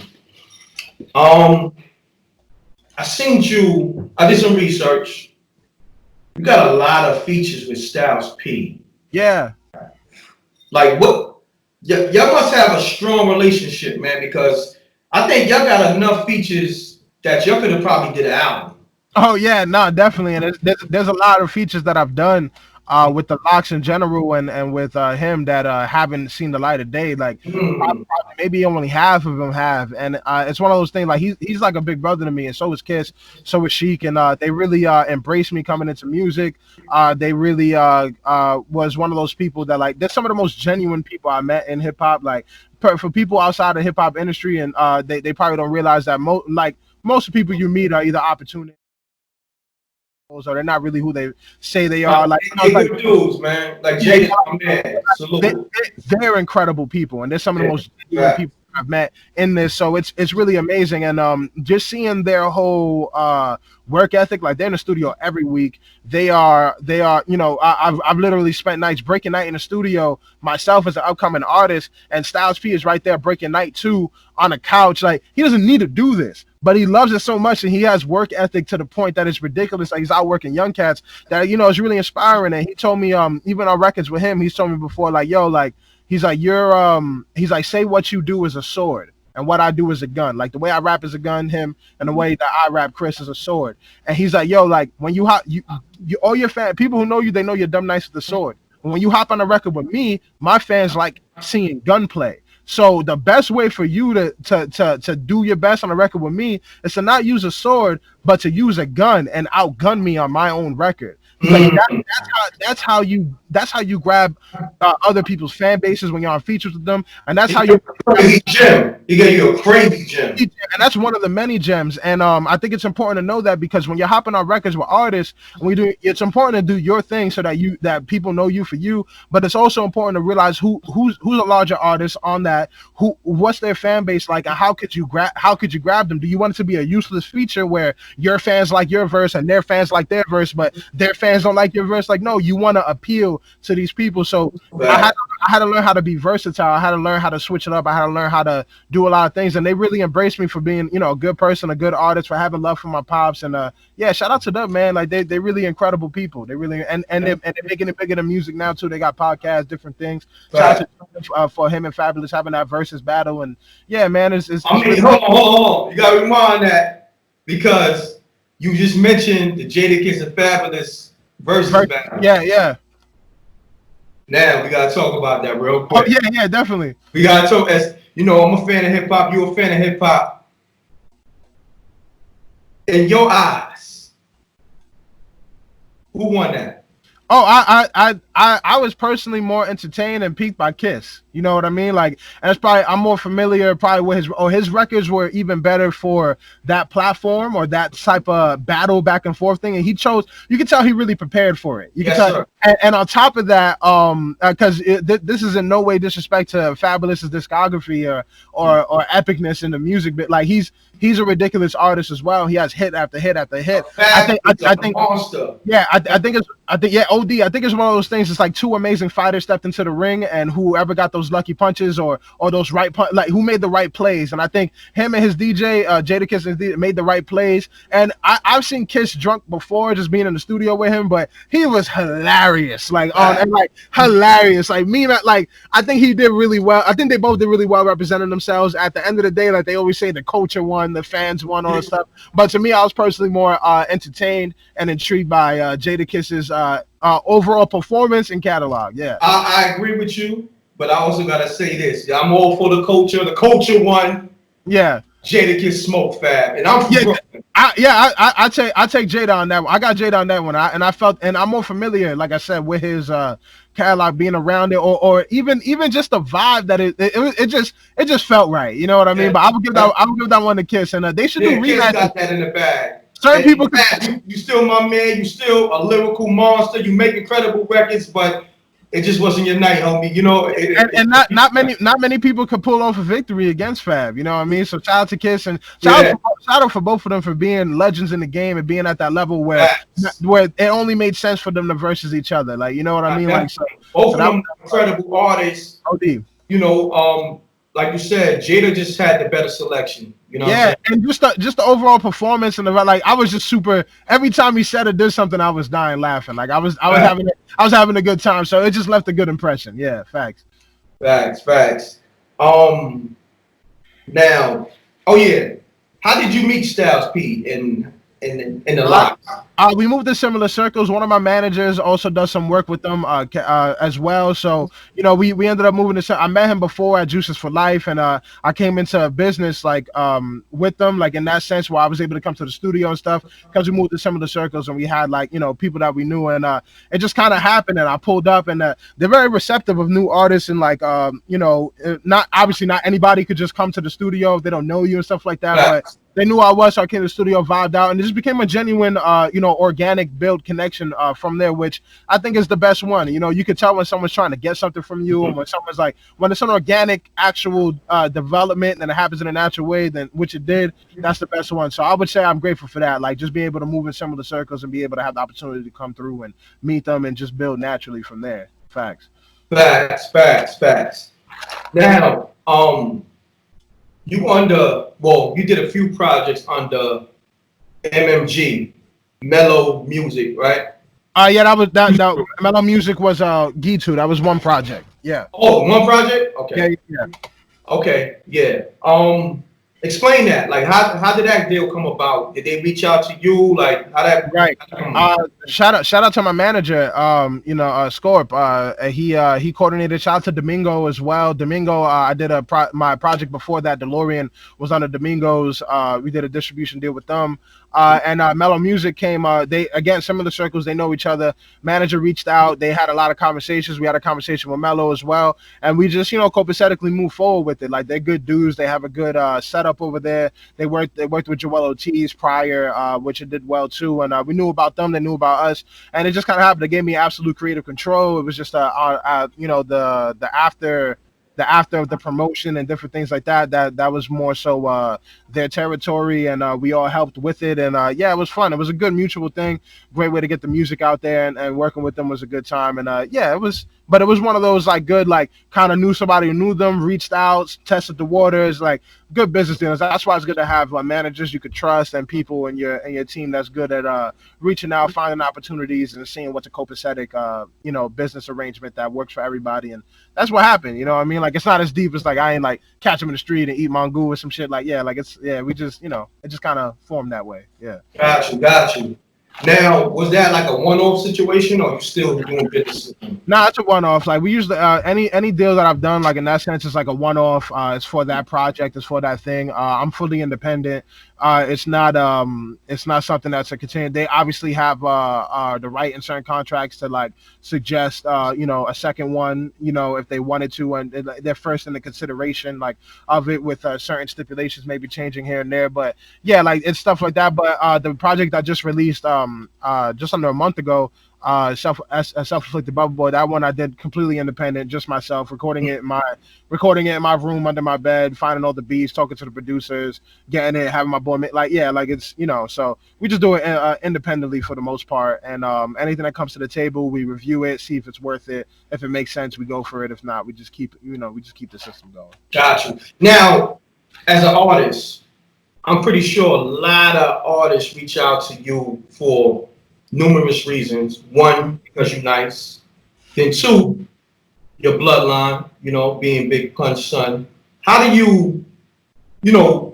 did some research. You got a lot of features with Styles P. Yeah. Like what? Y'all must have a strong relationship, man, because I think y'all got enough features that y'all could have probably did an album. Oh yeah, no, definitely. And there's a lot of features that I've done with the Locks in general and with him that haven't seen the light of day. Like probably maybe only half of them have, and it's one of those things. Like he's like a big brother to me, and so is Kiss, so is Sheik, and they really embraced me coming into music. They really was one of those people that like they're some of the most genuine people I met in hip hop. Like for people outside the hip hop industry, and they probably don't realize that most of the people you meet are either opportunists or they're not really who they say they are. Like, good dudes, man. Like Jay, man. Salute. They're incredible people, and they're some of the most people I've met in this. So it's really amazing, and just seeing their whole work ethic. Like they're in the studio every week. They are. I've literally spent nights breaking night in the studio myself as an upcoming artist, and Styles P is right there breaking night too on a couch. Like he doesn't need to do this, but he loves it so much, and he has work ethic to the point that it's ridiculous. Like he's out working young cats that it's really inspiring. And he told me even on records with him, he's told me before like he's like say what you do is a sword and what I do is a gun. Like the way I rap is a gun, him, and the way that I rap Chris is a sword. And he's like like when you all your people who know you, they know you're dumb nice with the sword. But when you hop on a record with me, my fans like seeing gunplay. So the best way for you to do your best on a record with me is to not use a sword, but to use a gun and outgun me on my own record. Like that's how you grab other people's fan bases when you're on features with them, and that's how you crazy gem. He gave you a crazy gem, and that's one of the many gems. And I think it's important to know that because when you're hopping on records with artists, it's important to do your thing so that people know you for you. But it's also important to realize who's a larger artist on that, what's their fan base like, and how could you grab them? Do you want it to be a useless feature where your fans like your verse and their fans like their verse, but their fans don't like your verse? Like, no, you want to appeal to these people. So I had to learn how to be versatile. I had to learn how to switch it up. I had to learn how to do a lot of things, and they really embraced me for being, a good person, a good artist, for having love for my pops, and shout out to them, man. Like they really incredible people. They really and they're making it bigger than music now too. They got podcasts, different things. Shout out to for him and Fabulous having that versus battle, and yeah, man, it's really hold on. You gotta remind that because you just mentioned the Jadakiss and Fabulous versus battle. Yeah. Now we gotta talk about that real quick. Oh yeah, definitely. We gotta talk. As you know, I'm a fan of hip hop. You're a fan of hip hop. In your eyes, who won that? Oh, I was personally more entertained and piqued by Kiss. You know what I mean? Like, and it's probably I'm more familiar probably with his records were even better for that platform or that type of battle back and forth thing. And he chose. You can tell he really prepared for it. You can Yes, tell. sir. And on top of that, because this is in no way disrespect to Fabulous's discography or epicness in the music, but like he's a ridiculous artist as well. He has hit after hit after hit. I think Monster. yeah, I think yeah, OD. I think it's one of those things. It's like two amazing fighters stepped into the ring, and whoever got those lucky punches or those like who made the right plays. And I think him and his DJ, Jadakiss, and his DJ made the right plays. And I've seen Kiss drunk before, just being in the studio with him, but he was hilarious, like hilarious. Like me, like I think he did really well. I think they both did really well representing themselves. At the end of the day, like they always say, the culture won, the fans won, all that stuff. But to me, I was personally more entertained and intrigued by Jadakiss's overall performance and catalog. Yeah, I agree with you, but I also gotta say this. I'm all for the culture. The culture won. Yeah. Jadakiss smoked Fab, and I'm from Brooklyn. I take Jada on that one. I got Jada on that one. I felt, and I'm more familiar, like I said, with his catalog, being around it, or even just the vibe that it just felt right. You know what I mean? But I would give that one to Kiss, and they should do rematches. Kiss got that in the bag. Certain people, you still my man. You still a lyrical monster. You make incredible records, but it just wasn't your night, homie. You know, and not many people could pull off a victory against Fab. You know what I mean? So shout out to Kiss, and shout out for both of them for being legends in the game and being at that level where it only made sense for them to versus each other. Like, you know what I mean? Like, both of them incredible artists. OD. You know, like you said, Jada just had the better selection. You know, yeah, and just the overall performance and like I was just super. Every time he said or did something, I was dying laughing. Like I was having a good time. So it just left a good impression. Yeah, facts. Now, oh yeah, how did you meet Styles P in the lot? We moved in similar circles. One of my managers also does some work with them as well. So, you know, we ended up moving to. I met him before at Juices for Life, and I came into business like with them, like in that sense, where I was able to come to the studio and stuff because we moved in similar circles and we had like, you know, people that we knew, and it just kind of happened. And I pulled up, and they're very receptive of new artists, and like you know, not anybody could just come to the studio if they don't know you and stuff like that, but they knew I was, so I came to the studio, vibed out, and it just became a genuine, you know, organic build connection from there, which I think is the best one. You know, you can tell when someone's trying to get something from you, and when someone's like, when it's an organic, actual development, and it happens in a natural way, then which it did, that's the best one. So I would say I'm grateful for that, like just being able to move in similar circles and be able to have the opportunity to come through and meet them and just build naturally from there. Facts. Now, you did a few projects under MMG, Mellow Music, right? Yeah, that Mellow Music was Gitu. That was one project. Yeah. Oh, one project? Okay. Yeah. Okay, yeah. Explain that. Like, how did that deal come about? Did they reach out to you? Like, how that? Right. Shout out to my manager. You know, Scorp. He coordinated. Shout out to Domingo as well. Domingo. I did my project before that. DeLorean was under Domingo's. We did a distribution deal with them. And Mellow Music came. They again similar circles. They know each other. Manager reached out. They had a lot of conversations. We had a conversation with Mellow as well, and we just copacetically move forward with it. Like they're good dudes. They have a good setup over there. They worked with Joel Ortiz prior, which it did well too. And we knew about them. They knew about us, and it just kind of happened. They gave me absolute creative control. It was just the after of the promotion and different things like that was more so their territory, and we all helped with it, and yeah, it was fun. It was a good mutual thing, great way to get the music out there, and working with them was a good time, and yeah, it was one of those like good, like kind of knew somebody who knew them, reached out, tested the waters, like good business dealers. That's why it's good to have managers you could trust and people in your team that's good at reaching out, finding opportunities, and seeing what's a copacetic business arrangement that works for everybody. And that's what happened. You know what I mean? Like it's not as deep as like I ain't like catch them in the street and eat mangú or some shit. Like we just it just kind of formed that way. Yeah. Got you. Now, was that like a one-off situation, or you still doing business? Nah, it's a one-off. Like we usually any deal that I've done, like in that sense, it's like a one-off. It's for that project. It's for that thing. I'm fully independent. It's not something that's a continued. They obviously have the right in certain contracts to like suggest a second one, if they wanted to, and they're first in the consideration like of it with certain stipulations maybe changing here and there. But yeah, like it's stuff like that. But the project I just released just under a month ago, self-inflicted bubble boy, that one I did completely independent, just myself, recording it in my room under my bed, finding all the beats, talking to the producers, getting it, having my boy like it's so we just do it independently for the most part. And anything that comes to the table, we review it, see if it's worth it. If it makes sense, we go for it. If not, we just keep the system going. Got you. Now, as an artist, I'm pretty sure a lot of artists reach out to you for numerous reasons. One, because you're nice. Then two, your bloodline, being Big Pun's son. How do you,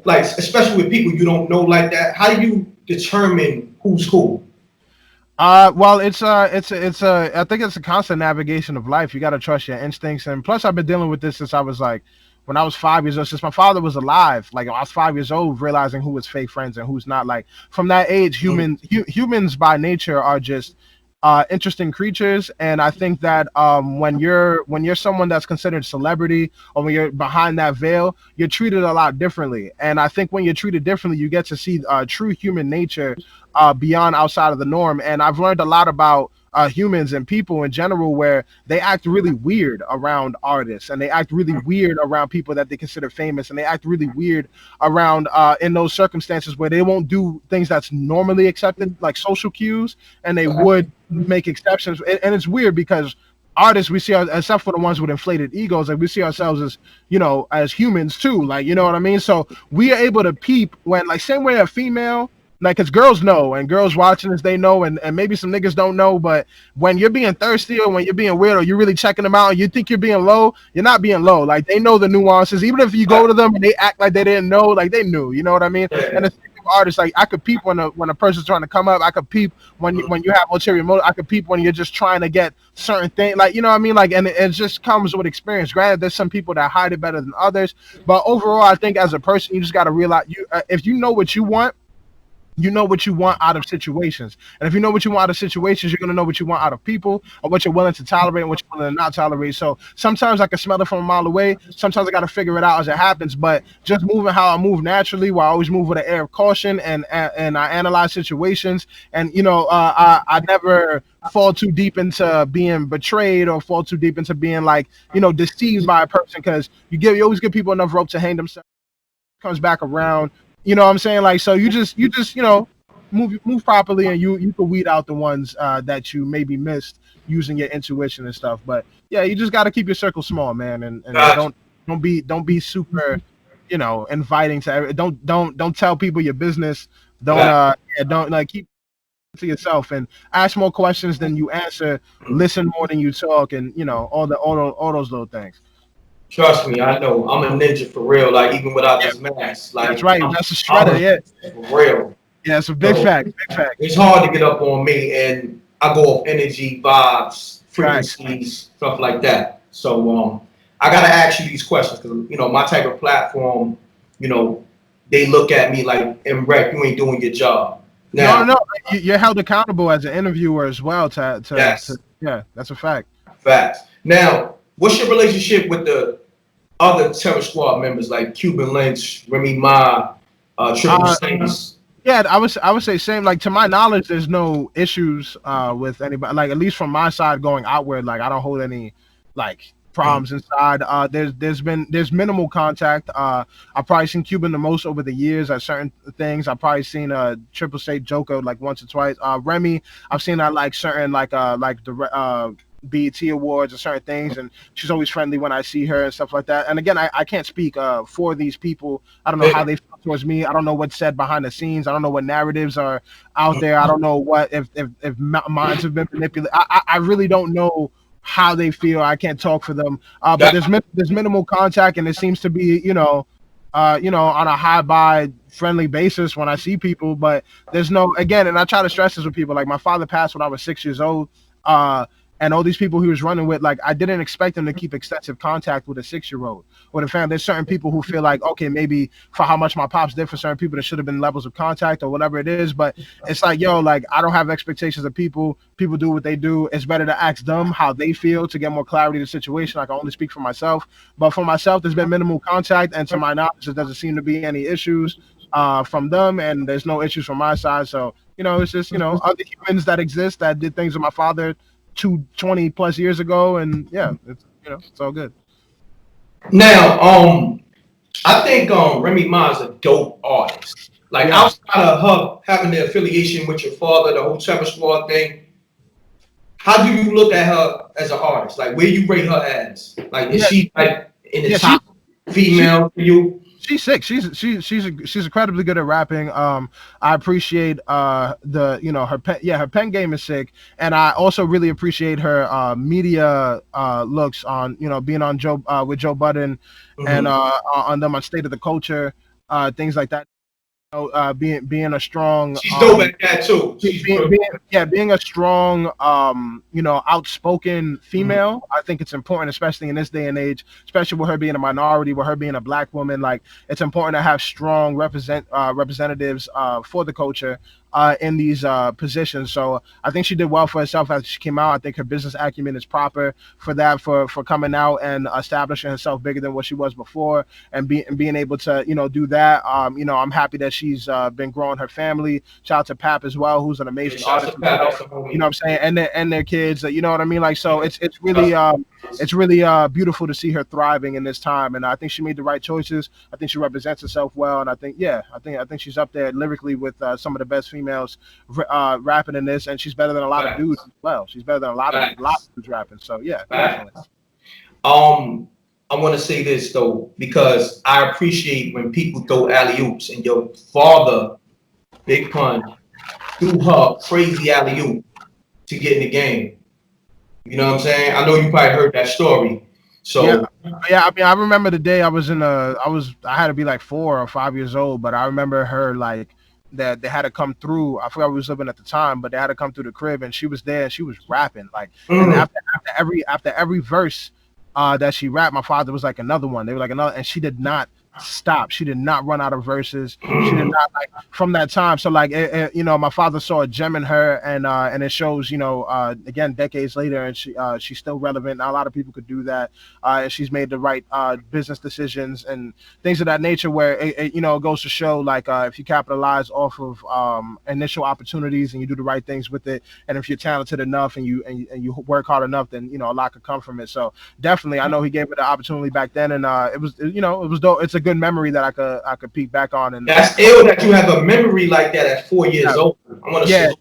like, especially with people you don't know like that, how do you determine who's who? Well, I think it's a constant navigation of life. You got to trust your instincts. And plus, I've been dealing with this since I was like, when I was 5 years old, since my father was alive. Like I was 5 years old, realizing who was fake friends and who's not. Like from that age, humans by nature are just interesting creatures. And I think that when you're someone that's considered celebrity, or when you're behind that veil, you're treated a lot differently. And I think when you're treated differently, you get to see true human nature beyond outside of the norm. And I've learned a lot about humans and people in general, where they act really weird around artists, and they act really weird around people that they consider famous, and they act really weird around in those circumstances where they won't do things that's normally accepted, like social cues, and they would make exceptions. And it's weird because artists, we see, except for the ones with inflated egos, like we see ourselves as as humans too, like what I mean. So we are able to peep when, like, same way a female, like, because girls know, and girls watching this, they know, and maybe some niggas don't know, but when you're being thirsty, or when you're being weird, or you're really checking them out, and you think you're being low, you're not being low. Like, they know the nuances. Even if you go to them and they act like they didn't know, like, they knew. You know what I mean? And the thing of artists, like, I could peep when a person's trying to come up. I could peep when you have ulterior motive. I could peep when you're just trying to get certain things. Like, you know what I mean? Like, and it just comes with experience. Granted, there's some people that hide it better than others, but overall, I think as a person, you just got to realize, if you know what you want, you know what you want out of situations. And if you know what you want out of situations, you're going to know what you want out of people, or what you're willing to tolerate and what you're willing to not tolerate. So sometimes I can smell it from a mile away. Sometimes I got to figure it out as it happens. But just moving how I move naturally, where I always move with an air of caution, and I analyze situations. And, I never fall too deep into being betrayed, or fall too deep into being, like, deceived by a person, because you always give people enough rope to hang themselves. Comes back around. You know what I'm saying? Like, so you just move properly, and you can weed out the ones that you maybe missed using your intuition and stuff. But yeah, you just got to keep your circle small, man, and don't be super, inviting to don't tell people your business. Don't like, keep to yourself, and ask more questions than you answer, listen more than you talk, and all those little things. Trust me, I know. I'm a ninja for real. Like, even without this mask, like, that's right. That's a shredder, yeah. For real. Yeah, it's a big fact. Big fact. It's hard to get up on me, and I go off energy, vibes, frequencies, stuff like that. So I gotta ask you these questions, because my type of platform, they look at me like, M.Reck, you ain't doing your job. Now, no, you're held accountable as an interviewer as well. Yes. Yeah, that's a fact. Facts. Now, what's your relationship with the other Terror Squad members, like Cuban Links, Remy Ma, Triple Saints? Yeah, I would say same. Like, to my knowledge, there's no issues with anybody. Like, at least from my side going outward, like, I don't hold any like problems inside. There's minimal contact. I've probably seen Cuban the most over the years at certain things. I've probably seen Triple State Joker like once or twice. Remy, I've seen that like certain like the BET Awards or certain things, and she's always friendly when I see her and stuff like that. And again, I can't speak for these people. I don't know how they feel towards me. I don't know what's said behind the scenes. I don't know what narratives are out there. I don't know what if minds have been manipulated. I really don't know how they feel. I can't talk for them. But there's minimal contact, and it seems to be on a high by friendly basis when I see people, but there's no, again, and I try to stress this with people, like my father passed when I was 6 years old. And all these people he was running with, like I didn't expect him to keep extensive contact with a 6-year-old or the family. There's certain people who feel like, okay, maybe for how much my pops did for certain people, there should have been levels of contact or whatever it is. But it's like, yo, like I don't have expectations of people. People do what they do. It's better to ask them how they feel to get more clarity to the situation. I can only speak for myself. But for myself, there's been minimal contact, and to my knowledge, there doesn't seem to be any issues from them, and there's no issues from my side. So, it's just, other humans that exist that did things with my father 20 plus years ago, and yeah, it's all good. Now, I think Remy Ma is a dope artist. Like outside of her having the affiliation with your father, the whole Trevor Squad thing, how do you look at her as an artist? Like, where you rate her as? Like, is she like in the top female for you? She's sick. She's incredibly good at rapping. I appreciate her pen game is sick, and I also really appreciate her media looks on being on Joe with Joe Budden and on them on State of the Culture, things like that. Being a strong, she's dope at that too. Being a strong, outspoken female. I think it's important, especially in this day and age, especially with her being a minority, with her being a black woman. Like, it's important to have strong representatives for the culture in these positions. So I think she did well for herself as she came out. I think her business acumen is proper for that, for coming out and establishing herself bigger than what she was before, and being able to do that. I'm happy that she's been growing her family. Shout out to Pap as well, who's an amazing artist. You know what I'm saying? And their kids. You know what I mean? Like, so it's really beautiful to see her thriving in this time. And I think she made the right choices. I think she represents herself well. And I think she's up there lyrically with some of the best females rapping in this. And she's better than a lot of dudes as well. She's better than a lot of dudes rapping. So yeah, definitely. I want to say this though, because I appreciate when people throw alley-oops, and your father, Big Pun, threw her crazy alley-oop to get in the game. You know what I'm saying? I know you probably heard that story. So yeah, I mean, I remember the day I had to be like 4 or 5 years old, but I remember her like that they had to come through. I forgot we was living at the time, but they had to come through the crib, and she was there and she was rapping like, and after every verse that she rapped, my father was like, another one. They were like, another, and she did not stop. She did not run out of verses. She did not, like, from that time. So like, my father saw a gem in her, and it shows, again, decades later, and she's still relevant. Not a lot of people could do that. And she's made the right business decisions and things of that nature, where it goes to show, like, if you capitalize off of initial opportunities and you do the right things with it, and if you're talented enough and you work hard enough, then a lot could come from it. So definitely, I know he gave her the opportunity back then, and it was dope. It's a good memory that I could peek back on. And that's ill that you have a memory like that at 4 years old. I want to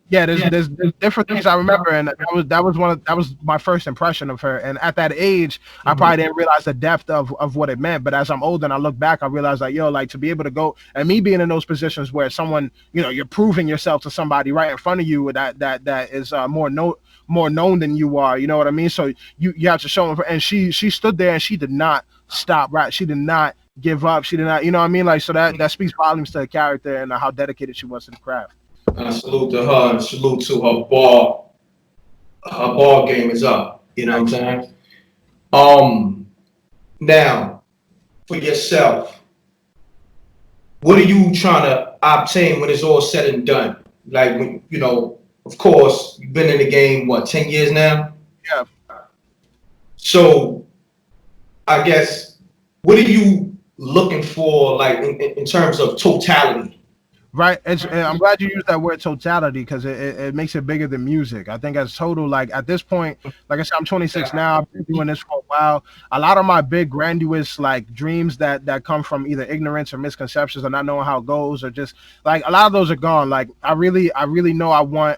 There's different things I remember, and that was my first impression of her. And at that age, I probably didn't realize the depth of what it meant. But as I'm older and I look back, I realize, like, like, to be able to go, and me being in those positions where someone, you're proving yourself to somebody right in front of you that is more known than you are. You know what I mean? So you have to show them. And she stood there and she did not stop. Right? She did not give up. She did not. You know what I mean? Like, so that speaks volumes to her character and how dedicated she was to the craft. Salute to her and salute to her ball. Her ball game is up. You know what I'm saying? Now, for yourself, what are you trying to obtain when it's all said and done? Like, when, of course, you've been in the game, 10 years now? Yeah. So, I guess, what are you looking for, like, in terms of totality? Right. I'm glad you used that word totality, because it makes it bigger than music. I think as total, like, at this point, like I said, I'm 26 now. I've been doing this for a while. A lot of my big grandiose, like, dreams that come from either ignorance or misconceptions or not knowing how it goes, or just, like, a lot of those are gone. Like, I really know I want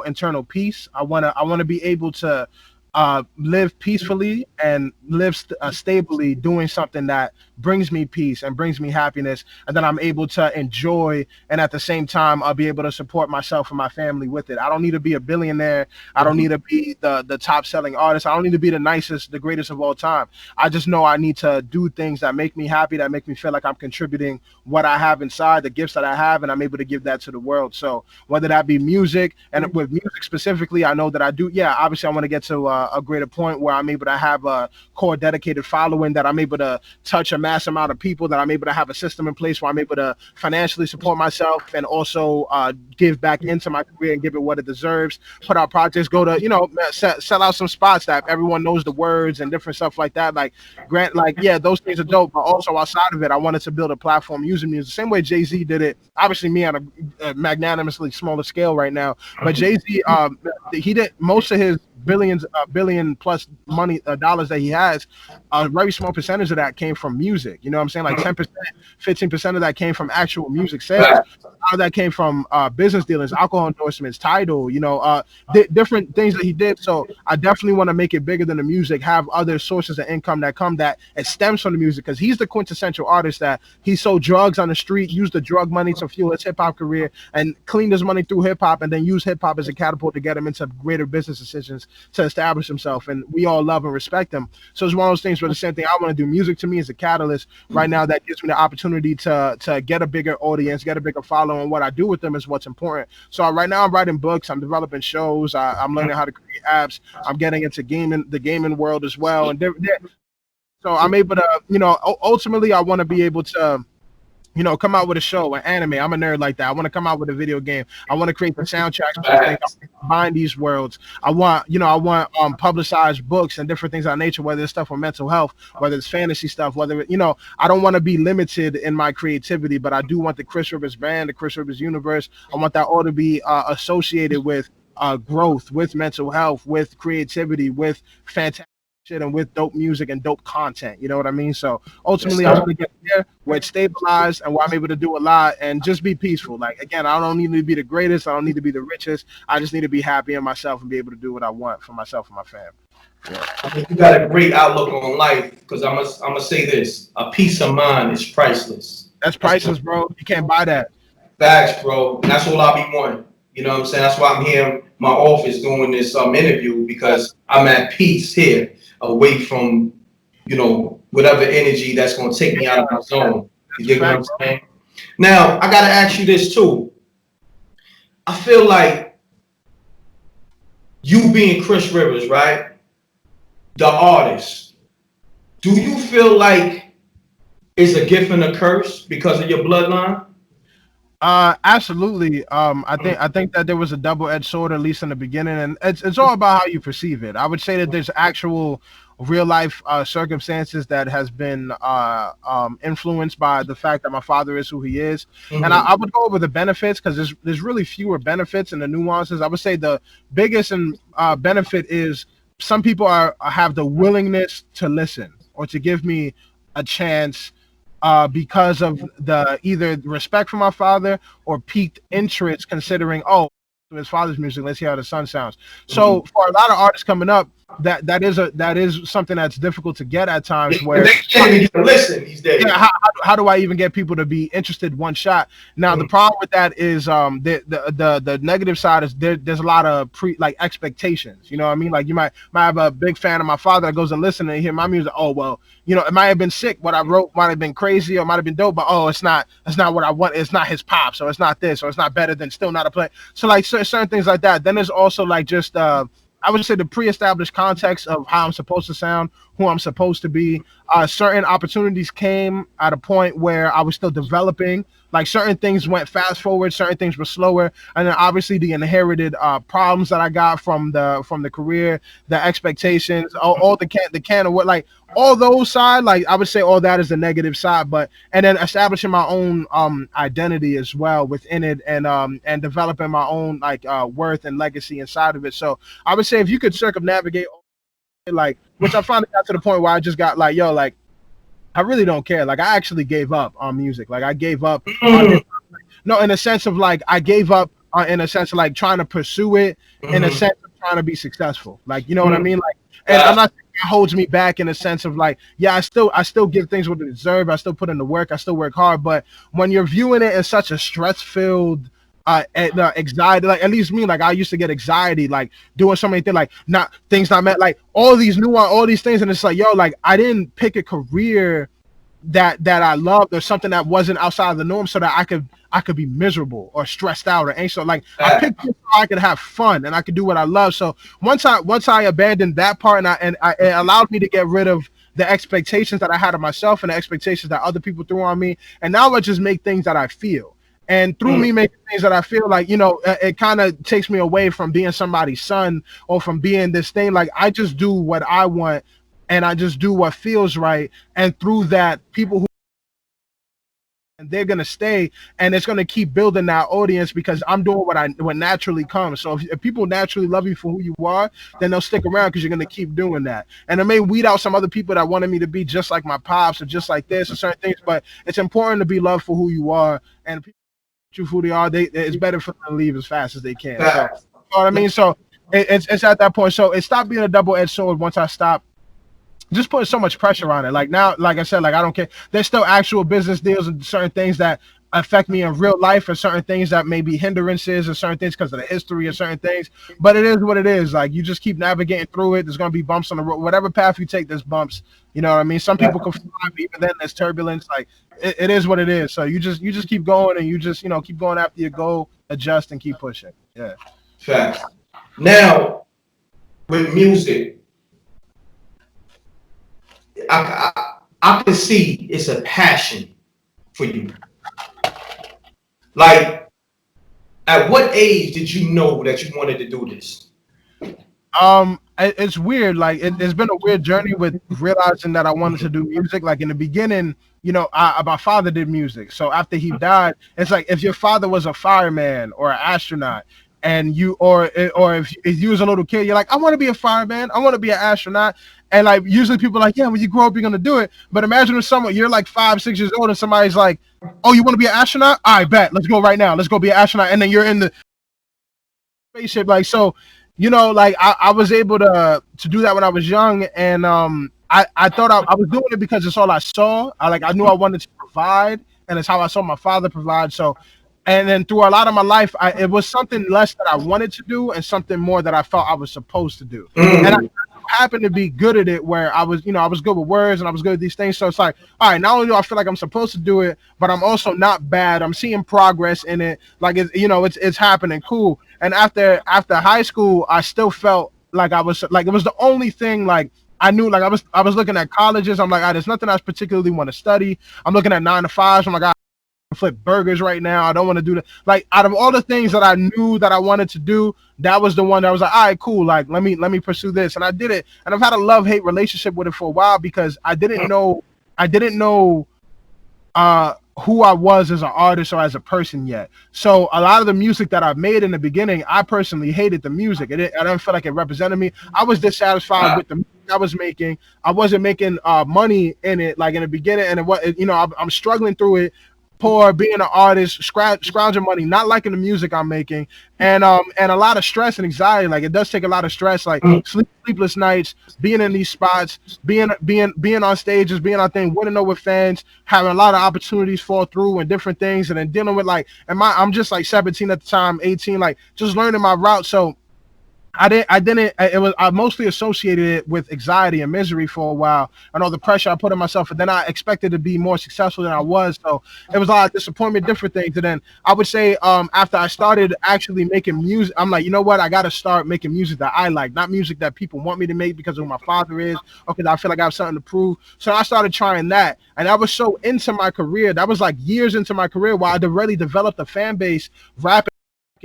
internal peace. I want to be able to live peacefully and live stably doing something that brings me peace and brings me happiness, and then I'm able to enjoy, and at the same time I'll be able to support myself and my family with it. I don't need to be a billionaire. I don't need to be the top selling artist. I don't need to be the nicest, the greatest of all time. I just know I need to do things that make me happy, that make me feel like I'm contributing what I have inside, the gifts that I have, and I'm able to give that to the world. So whether that be music, and with music specifically, I know that I do, yeah, obviously I want to get to a greater point where I'm able to have a core dedicated following, that I'm able to touch a mass amount of people, that I'm able to have a system in place where I'm able to financially support myself and also give back into my career and give it what it deserves, put out projects, go to, sell out some spots that everyone knows the words and different stuff like that. Like, yeah, those things are dope, but also outside of it, I wanted to build a platform using music the same way Jay-Z did it. Obviously me on a magnanimously smaller scale right now, but Jay-Z, he did most of his billion plus money dollars that he has. A very small percentage of that came from music. You know what I'm saying? Like 10%, 15% of that came from actual music sales. How that came from business dealings, alcohol endorsements, Tidal, different things that he did. So I definitely want to make it bigger than the music, have other sources of income that come, that it stems from the music, because he's the quintessential artist that he sold drugs on the street, used the drug money to fuel his hip hop career, and cleaned his money through hip hop, and then used hip hop as a catapult to get him into greater business decisions to establish himself. And we all love and respect him. So it's one of those things where the same thing I want to do. Music to me is a catalyst right now that gives me the opportunity to get a bigger audience, get a bigger following. What I do with them is what's important. So right now I'm writing books, I'm developing shows, I'm learning how to create apps, I'm getting into the gaming world as well. And so I'm able to, ultimately I want to be able to come out with a show, an anime. I'm a nerd like that. I want to come out with a video game. I want to create the soundtracks for things. I want to combine these worlds. I want publicized books and different things of that nature, whether it's stuff on mental health, whether it's fantasy stuff, whether I don't want to be limited in my creativity, but I do want the Chris Rivers brand, the Chris Rivers universe. I want that all to be associated with growth, with mental health, with creativity, with fantastic shit, and with dope music and dope content. You know what I mean? So ultimately I want to get there where it's stabilized and where I'm able to do a lot and just be peaceful. Like, again, I don't need to be the greatest, I don't need to be the richest, I just need to be happy in myself and be able to do what I want for myself and my family. Yeah. I think you got a great outlook on life, because I'm gonna say this: a peace of mind is priceless. That's priceless, bro. You can't buy that. Facts, bro. And that's all I'll be wanting. You know what I'm saying? That's why I'm here in my office doing this interview, because I'm at peace here, away from, whatever energy that's going to take me out of my zone. You get what I'm saying? Now, I got to ask you this too. I feel like you being Chris Rivers, right? The artist, do you feel like it's a gift and a curse because of your bloodline? Absolutely. I think that there was a double-edged sword, at least in the beginning, and it's all about how you perceive it. I would say that there's actual real life circumstances that has been influenced by the fact that my father is who he is. Mm-hmm. And I would go over the benefits, because there's really fewer benefits and the nuances. I would say the biggest benefit is some people have the willingness to listen or to give me a chance, because of the either respect for my father or piqued interest, considering, his father's music, let's hear how the son sounds. So for a lot of artists coming up, that is something that's difficult to get at times, where they can't even listen these days. Yeah, how do I even get people to be interested one shot? Now the problem with that is the negative side is there's a lot of expectations. You know what I mean? Like, you might have a big fan of my father that goes and listen and hear my music. Oh, well, it might have been sick. What I wrote might have been crazy or might have been dope, but it's not what I want. It's not his pops, or it's not this, or it's not better than still not a play. So like certain things like that. Then there's also like just I would say the pre-established context of how I'm supposed to sound, who I'm supposed to be. Certain opportunities came at a point where I was still developing. Like, certain things went fast forward, certain things were slower, and then obviously the inherited problems that I got from the career, the expectations, all the can of what, like, all those side, like, I would say all that is the negative side, and then establishing my own identity as well within it, and developing my own worth and legacy inside of it. So I would say if you could circumnavigate, which I finally got to the point where I just got I really don't care. Like, I actually gave up on music. Like, I gave up on no, in a sense of I gave up in a sense of trying to pursue it, in a sense of trying to be successful. Like, you know what I mean? Like, And I'm not saying it holds me back in a sense of like, yeah, I still give things what they deserve. I still put in the work. I still work hard. But when you're viewing it as such a stress-filled anxiety, like at least me, like I used to get anxiety, like doing so many things, like not met, like all these things, and it's like, yo, like I didn't pick a career that I loved or something that wasn't outside of the norm so that I could be miserable or stressed out or anxious. Like I picked it so I could have fun and I could do what I love. So once I abandoned that part and it allowed me to get rid of the expectations that I had of myself and the expectations that other people threw on me, and now I just make things that I feel. And through me making things that I feel like, you know, it kind of takes me away from being somebody's son or from being this thing. Like I just do what I want and I just do what feels right. And through that, people who and they're gonna stay, and it's gonna keep building that audience because I'm doing what naturally comes. So if people naturally love you for who you are, then they'll stick around because you're gonna keep doing that. And it may weed out some other people that wanted me to be just like my pops or just like this or certain things, but it's important to be loved for who you are, and people you who they are. It's better for them to leave as fast as they can. So, you know what I mean? So it's at that point. So it stopped being a double-edged sword once I stopped just putting so much pressure on it. Like now, like I said, like I don't care. There's still actual business deals and certain things that affect me in real life, or certain things that may be hindrances, or certain things because of the history of certain things. But it is what it is. Like you just keep navigating through it. There's gonna be bumps on the road. Whatever path you take, there's bumps. You know what I mean? Some people can fly, but even then there's turbulence. Like it is what it is. So you just keep going, and you just keep going after your goal, adjust, and keep pushing. Yeah. Facts. Now with music, I can see it's a passion for you. Like, at what age did you know that you wanted to do this? It's weird. Like it's been a weird journey with realizing that I wanted to do music. Like in the beginning, my father did music. So after he died, it's like if your father was a fireman or an astronaut, and you or if you was a little kid, you're like, I want to be a fireman, I want to be an astronaut, and like usually people are like, yeah, when you grow up, you're gonna do it. But imagine if you're like 5-6 years old, and somebody's like, oh, you want to be an astronaut? I bet. Let's go right now. Let's go be an astronaut, and then you're in the spaceship. Like so. Like I was able to do that when I was young, and I thought I was doing it because it's all I saw. I knew I wanted to provide, and it's how I saw my father provide. So, and then through a lot of my life, it was something less that I wanted to do and something more that I felt I was supposed to do. And I happened to be good at it, where I was good with words and I was good at these things. So it's like, all right, not only do I feel like I'm supposed to do it, but I'm also not bad. I'm seeing progress in it. Like it's happening. Cool. And after high school, I still felt like I was like, it was the only thing, like I knew, like I was looking at colleges. I'm like, there's nothing I particularly want to study. I'm looking at 9 to 5s. I'm like, I flip burgers right now. I don't want to do that. Like out of all the things that I knew that I wanted to do, that was the one that I was like, all right, cool. Like let me pursue this. And I did it. And I've had a love-hate relationship with it for a while because I didn't know who I was as an artist or as a person yet. So a lot of the music that I've made in the beginning, I personally hated the music. I don't feel like it represented me. I was dissatisfied with the music I was making. I wasn't making money in it like in the beginning, and I'm struggling through it. Poor, being an artist, scrounging money, not liking the music I'm making, and a lot of stress and anxiety. Like it does take a lot of stress, like sleepless nights, being in these spots, being on stages, being on things, winning over fans, having a lot of opportunities fall through and different things, and then dealing with I'm just like 17 at the time, 18, like just learning my route. So I mostly associated it with anxiety and misery for a while, and all the pressure I put on myself, and then I expected to be more successful than I was. So it was a lot of disappointment, different things. And then I would say, after I started actually making music, I'm like, you know what? I got to start making music that I like, not music that people want me to make because of who my father is, or because I feel like I have something to prove. So I started trying that, and I was so into my career. That was like years into my career where I really developed a fan base, rapping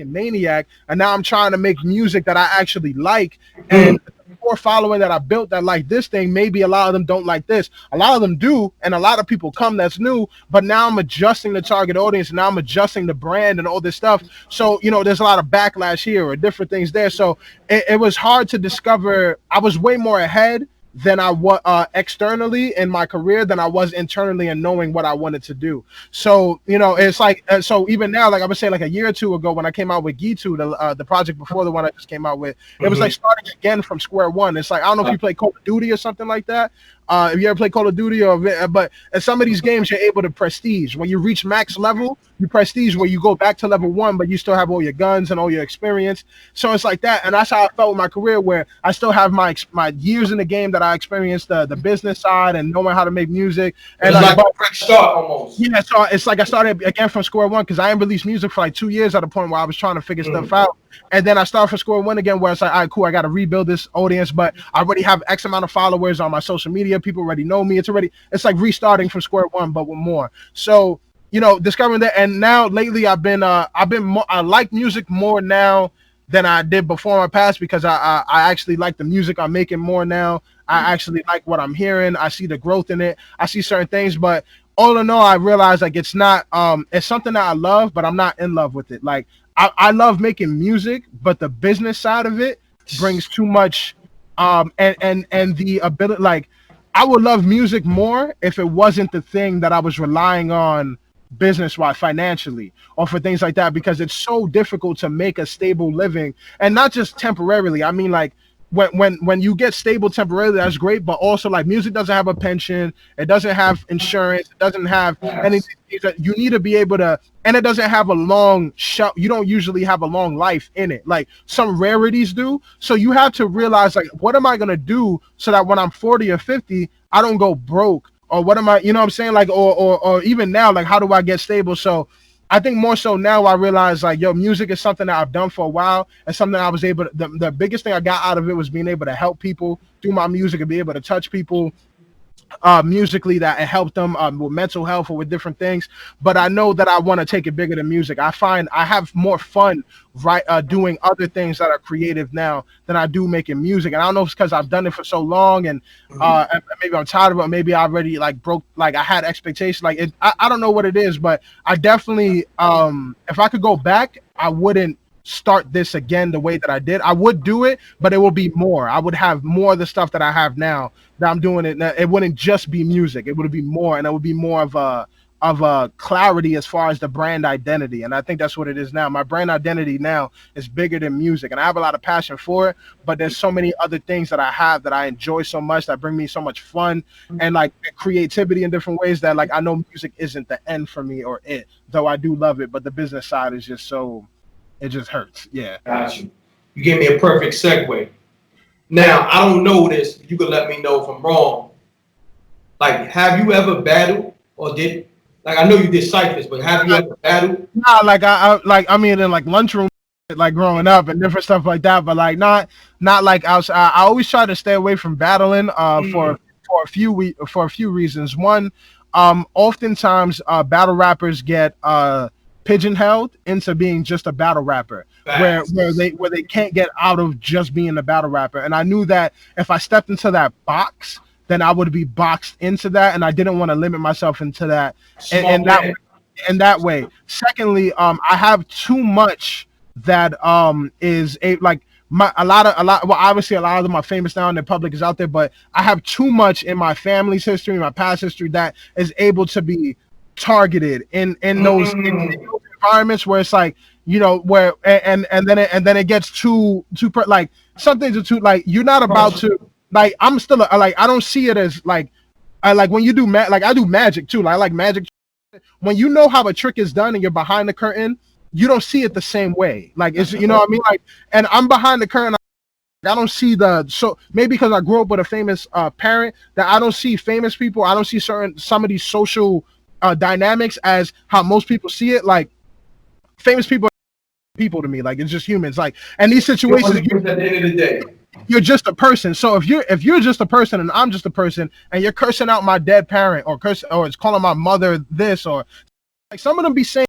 maniac, and now I'm trying to make music that I actually like, and the core following that I built that like this thing, maybe a lot of them don't like this, a lot of them do, and a lot of people come that's new, but now I'm adjusting the target audience, and now I'm adjusting the brand and all this stuff. So there's a lot of backlash here or different things there. So it was hard to discover. I was way more ahead than I was externally in my career than I was internally and knowing what I wanted to do. So, you know, it's like, so even now, like I would say like a year or two ago when I came out with Gitu, the project before the one I just came out with, it was like starting again from square one. It's like, I don't know if you play Call of Duty or something like that. If you ever play Call of Duty but in some of these games, you're able to prestige. When you reach max level, you prestige where you go back to level 1, but you still have all your guns and all your experience. So it's like that. And that's how I felt with my career, where I still have my years in the game that I experienced the business side and knowing how to make music. And it's like a fresh start almost. Yeah, so it's like I started again from square one because I hadn't released music for like 2 years at a point where I was trying to figure stuff out. And then I started from square one again, where it's like, all right, cool, I got to rebuild this audience, but I already have X amount of followers on my social media. People already know me. It's like restarting from square one, but with more. So, you know, discovering that. And now lately I like music more now than I did before in my past, because I actually like the music I'm making more now. I actually like what I'm hearing. I see the growth in it. I see certain things, but all in all, I realize like it's not it's something that I love, but I'm not in love with it. Like I love making music, but the business side of it brings too much and the ability, like I would love music more if it wasn't the thing that I was relying on business-wise, financially, or for things like that, because it's so difficult to make a stable living, and not just temporarily. I mean, like when you get stable temporarily, that's great, but also like music doesn't have a pension, it doesn't have insurance, it doesn't have anything that you need to be able to, and it doesn't have a long shelf. You don't usually have a long life in it, like some rarities do. So you have to realize, like, what am I going to do so that when I'm 40 or 50, I don't go broke? Or what am I, you know what I'm saying? Like, or even now, like, how do I get stable? So I think more so now I realize, like, yo, music is something that I've done for a while, and something I was able to, the biggest thing I got out of it was being able to help people through my music and be able to touch people musically, that it helped them with mental health or with different things. But I know that I want to take it bigger than music. I find I have more fun doing other things that are creative now than I do making music. And I don't know if it's because I've done it for so long, and maybe I'm tired of it, maybe I already like broke, like I had expectations, like I don't know what it is, but I definitely if I could go back, I wouldn't start this again the way that I did. I would do it, but it will be more. I would have more of the stuff that I have now that I'm doing it. It wouldn't just be music. It would be more, and it would be more of a clarity as far as the brand identity. And I think that's what it is now. My brand identity now is bigger than music, and I have a lot of passion for it, but there's so many other things that I have that I enjoy so much, that bring me so much fun and like creativity in different ways, that like I know music isn't the end for me, or it, though I do love it, but the business side is just so, it just hurts. Yeah. Got you. You gave me a perfect segue. Now, I don't know this. You can let me know if I'm wrong. Like, have you ever battled, or did, like, I know you did ciphers, but have you ever battled? Nah, like I mean, in like lunchroom, like growing up and different stuff like that, but like not like outside. I always try to stay away from battling for a few reasons. One, oftentimes battle rappers get pigeonholed into being just a battle rapper, where they can't get out of just being a battle rapper. And I knew that if I stepped into that box, then I would be boxed into that, and I didn't want to limit myself into that and that way. Secondly, I have too much that is well, obviously a lot of my famous now in the public is out there, but I have too much in my family's history, my past history, that is able to be targeted in those environments where it's like, you know, where and then it gets too like some things are too, like, you're not about to, like, I'm still like, I don't see it as like, I like when you do like I do magic too, like I like magic. When you know how a trick is done and you're behind the curtain, you don't see it the same way. Like, it's, you know what I mean? Like, and I'm behind the curtain, I don't see so maybe because I grew up with a famous parent, that I don't see famous people, I don't see some of these social dynamics as how most people see it. Like, famous people are people to me, like, it's just humans. Like, and these situations, at the end of the day, you're just a person. So if you're just a person and I'm just a person, and you're cursing out my dead parent, or it's calling my mother this, or like some of them be saying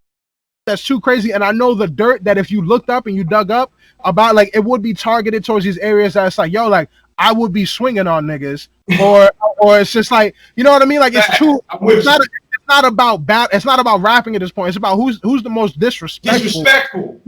that's too crazy. And I know the dirt that if you looked up and you dug up about, like, it would be targeted towards these areas that's like, yo, like, I would be swinging on niggas, or it's just like, you know what I mean? Like, it's too, it's not about rapping at this point. It's about who's the most disrespectful.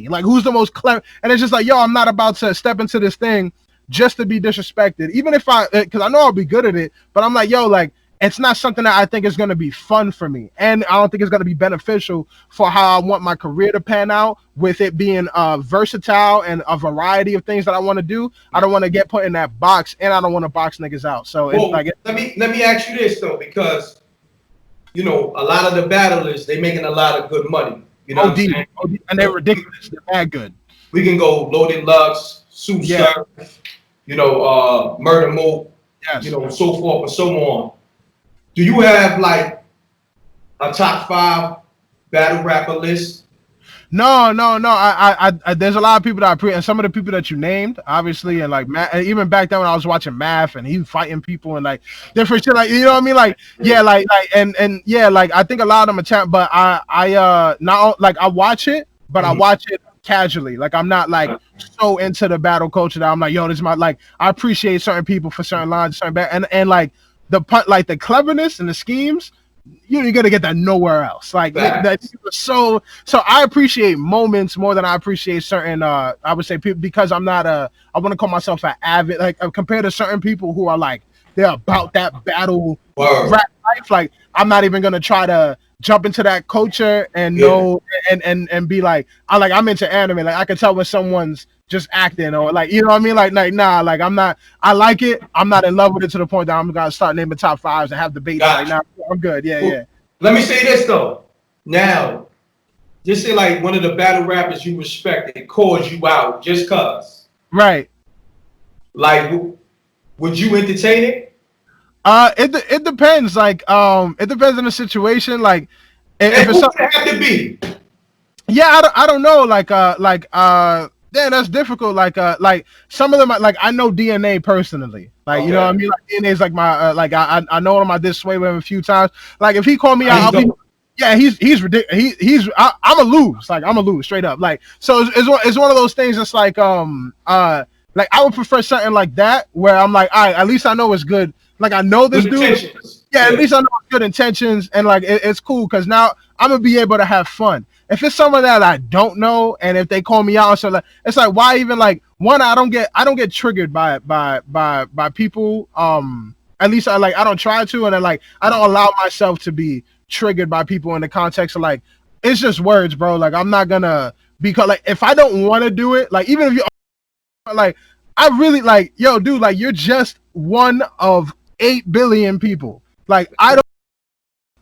Like, who's the most clever. And it's just like, yo, I'm not about to step into this thing just to be disrespected, even if because I know I'll be good at it, but I'm like, yo, like, it's not something that I think is going to be fun for me. And I don't think it's going to be beneficial for how I want my career to pan out, with it being versatile and a variety of things that I want to do. I don't want to get put in that box, and I don't want to box niggas out. So well, it's like, let me ask you this though, because you know, a lot of the battlers, they making a lot of good money. You know what I'm saying? And they're ridiculous. They're bad good. We can go Loaded Lux, Sue Surf, you know, Murder Mo, you know, so forth and so on. Do you have like a top 5 battle rapper list? No. I there's a lot of people that I appreciate, and some of the people that you named, obviously, and like even back then when I was watching Math and he was fighting people and like different shit, like, you know what I mean, like and yeah, like I think a lot of them are chat, but I not like I watch it, but I watch it casually. Like I'm not like so into the battle culture that I'm like, yo, this is my, like, I appreciate certain people for certain lines, certain and like the the cleverness and the schemes. You're gonna get that nowhere else. Like that. So I appreciate moments more than I appreciate certain. I would say people, because I'm not I want to call myself an avid, like compared to certain people who are like they're about that battle rap life. Like I'm not even gonna try to jump into that culture and know and be like I'm into anime. Like I can tell when someone's just acting, or like, you know what I mean, like nah, like I'm not, I like it, I'm not in love with it to the point that I'm gonna start naming top 5s and have debates. Like nah, I'm good. Yeah. Let me say this though. Now, just say like one of the battle rappers you respected calls you out just cause. Right. Like, would you entertain it? It depends. Like it depends on the situation. Like if it's something have to be. Yeah, I don't know. Yeah, that's difficult. Like some of them, like I know DNA personally. Like you know what I mean. Like DNA is like my like I know him. I did sway with him a few times. Like if he called me out, I'll be. Yeah, he's ridiculous. I'm a lose. Like I'm a lose straight up. Like so it's one of those things. It's like like I would prefer something like that where I'm like, all right, at least I know it's good. Like I know this dude. Yeah, at least I know it's good intentions, and like it's cool because now I'm gonna be able to have fun. If it's someone that I don't know, and if they call me out, so like it's like, why even, like, one, I don't get triggered by people. At least I don't try to, and then like I don't allow myself to be triggered by people in the context of like it's just words, bro. Like I'm not gonna, because like if I don't want to do it, like even if you like I really like, yo, dude, like you're just one of 8 billion people. Like I don't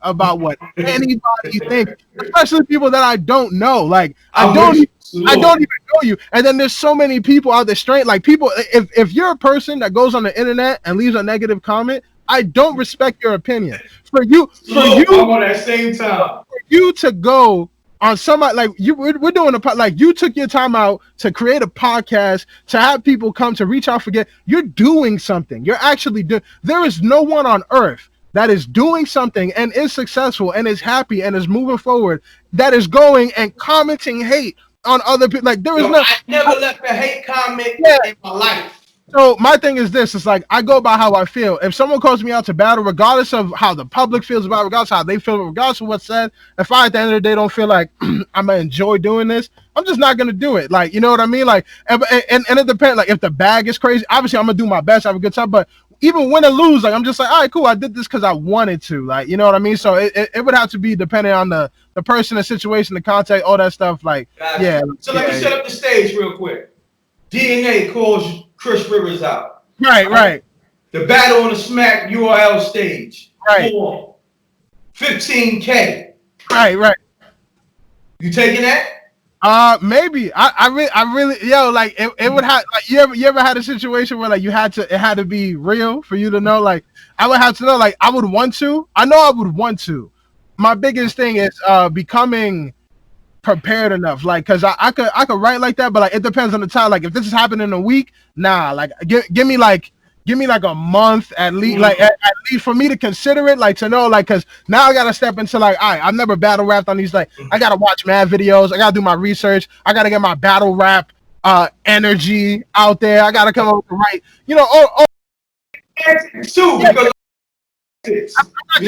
about what anybody thinks, especially people that I don't know. Like I don't even know you. And then there's so many people out there straight, like people, if you're a person that goes on the internet and leaves a negative comment, I don't respect your opinion. For you I'm on that same time. For you to go on somebody like you, we're doing like you took your time out to create a podcast, to have people come to reach out, forget you're doing something. You're actually doing. There is no one on earth that is doing something and is successful and is happy and is moving forward, that is going and commenting hate on other people. Like there is no. I never left a hate comment in my life. So my thing is this: it's like I go by how I feel. If someone calls me out to battle, regardless of how the public feels about it, regardless of how they feel, regardless of what's said, if I at the end of the day don't feel like I'm gonna enjoy doing this, I'm just not gonna do it. Like, you know what I mean? Like, and it depends. Like, if the bag is crazy, obviously I'm gonna do my best, have a good time. But even win or lose, like I'm just like, all right, cool. I did this because I wanted to. Like, you know what I mean? So it would have to be depending on the person, the situation, the context, all that stuff. Like, yeah. So let me set up the stage real quick. DNA calls Chris Rivers out. Right. The battle on the Smack URL stage. Right. For $15K. Right. You taking that? Maybe. I really, yo, like it would have, like, you ever had a situation where like it had to be real for you to know? Like I would have to know, like I would want to. I know I would want to. My biggest thing is becoming prepared enough, like, because I could write like that, but like it depends on the time. Like if this is happening in a week, nah, like give me like a month at least, like at least for me to consider it, like to know, like, because now I gotta step into like, all right, I've never battle rapped on these, like I gotta watch mad videos, I gotta do my research, I gotta get my battle rap energy out there, I gotta come up with the right, you know, because I'm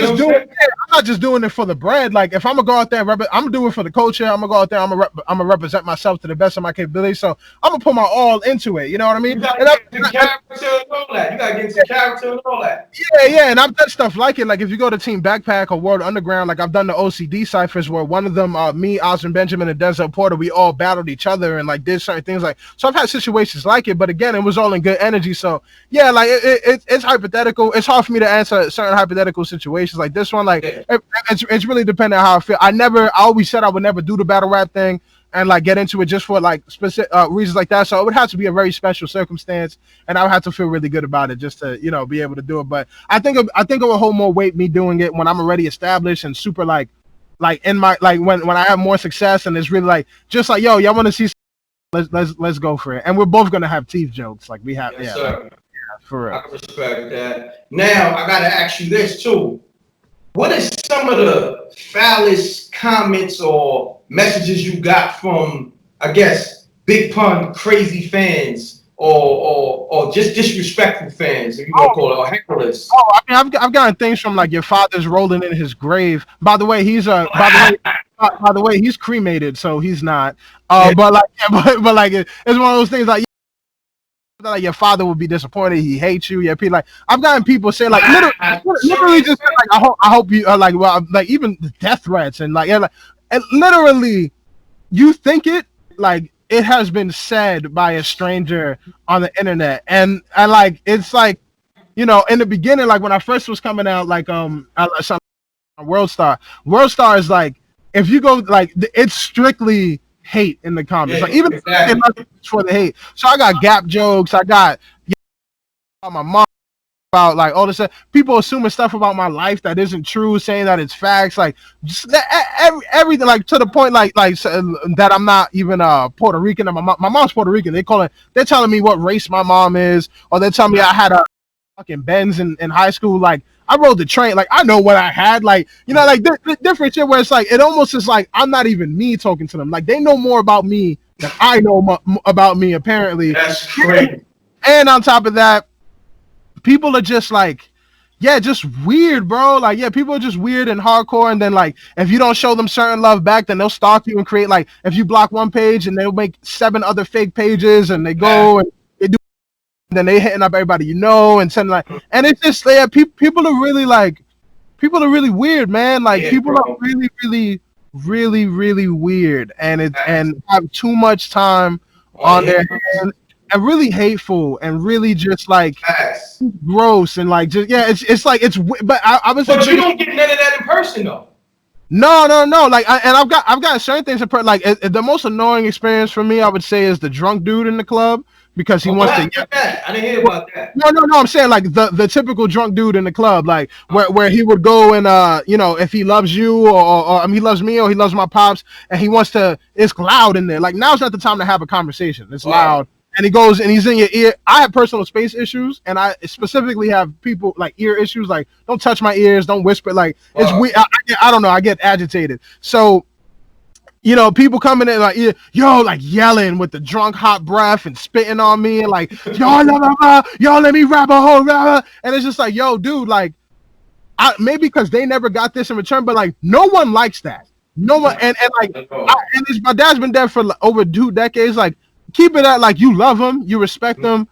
not just doing it for the bread. Like if I'm gonna go out there, I'm gonna do it for the culture. I'm gonna go out there. I'm gonna represent myself to the best of my capability. So I'm gonna put my all into it. You know what I mean? You gotta get into character and all that. You gotta get into character and all that. Yeah, and I've done stuff like it. Like if you go to Team Backpack or World Underground, like I've done the OCD ciphers where one of them, me, Osmond Benjamin, and Denzel Porter, we all battled each other and like did certain things. Like so, I've had situations like it, but again, it was all in good energy. So yeah, like it's hypothetical. It's hard for me to answer certain hypothetical situations like this one. Like it's really dependent on how I feel. I always said I would never do the battle rap thing and like get into it just for like specific reasons like that. So it would have to be a very special circumstance, and I would have to feel really good about it just to be able to do it. But I think it would hold more weight me doing it when I'm already established and super like in my like when I have more success and it's really like just like yo, y'all want to see. Let's go for it, and we're both gonna have teeth jokes like we have. Yes, yeah, sir. Like, for real. I can respect that. Now I gotta ask you this too. What is some of the foulest comments or messages you got from, I guess, Big Pun crazy fans or just disrespectful fans, if you want to call it, or hecklers? Oh, I mean, I've gotten things from like your father's rolling in his grave. By the way, he's by the way, he's cremated, so he's not. But like it's one of those things like your father would be disappointed. He hates you. Yeah, people like I've gotten people say like literally just like I hope you like well like even the death threats and like and literally you think it like it has been said by a stranger on the internet and like it's like in the beginning like when I first was coming out like World Star is like if you go like it's strictly hate in the comments, like even for the hate. So I got gap jokes. I got my mom about like all this stuff. People assuming stuff about my life that isn't true, saying that it's facts. Like just everything, like to the point like that I'm not even Puerto Rican. And my mom's Puerto Rican. They're telling me what race my mom is, or they're telling me I had a fucking Benz in high school. Like I rode the train, like I know what I had, like like different shit where it's like it almost is like I'm not even me talking to them, like they know more about me than I know about me apparently. That's great. And on top of that, people are just like, yeah, just weird, bro. Like yeah, people are just weird and hardcore, and then like if you don't show them certain love back, then they'll stalk you and create like if you block one page and they'll make 7 other fake pages and they go and they do. Then they hitting up everybody and sending like, and it's just people are really weird, man. Like people are really weird, and have too much time on their hands, and really hateful, and really just like gross, and like just it's like it's. But I was. But you don't get none of that in person though. No. Like, I've got certain things in person. Like the most annoying experience for me, I would say, is the drunk dude in the club. Because he wants to. I didn't hear about that. No. I'm saying like the typical drunk dude in the club, like where he would go and if he loves you or he loves me or he loves my pops and he wants to. It's loud in there. Like now's not the time to have a conversation. It's loud, and he goes and he's in your ear. I have personal space issues, and I specifically have people like ear issues. Like don't touch my ears, don't whisper. Like it's weird. I don't know. I get agitated. So. People coming in like, yo, like yelling with the drunk hot breath and spitting on me and like, y'all let me rap a whole rap. And it's just like, yo, dude, like, maybe because they never got this in return, but like, no one likes that. No one, and like, my dad's been dead for like, over 2 decades. Like, keep it at like, you love him, you respect him,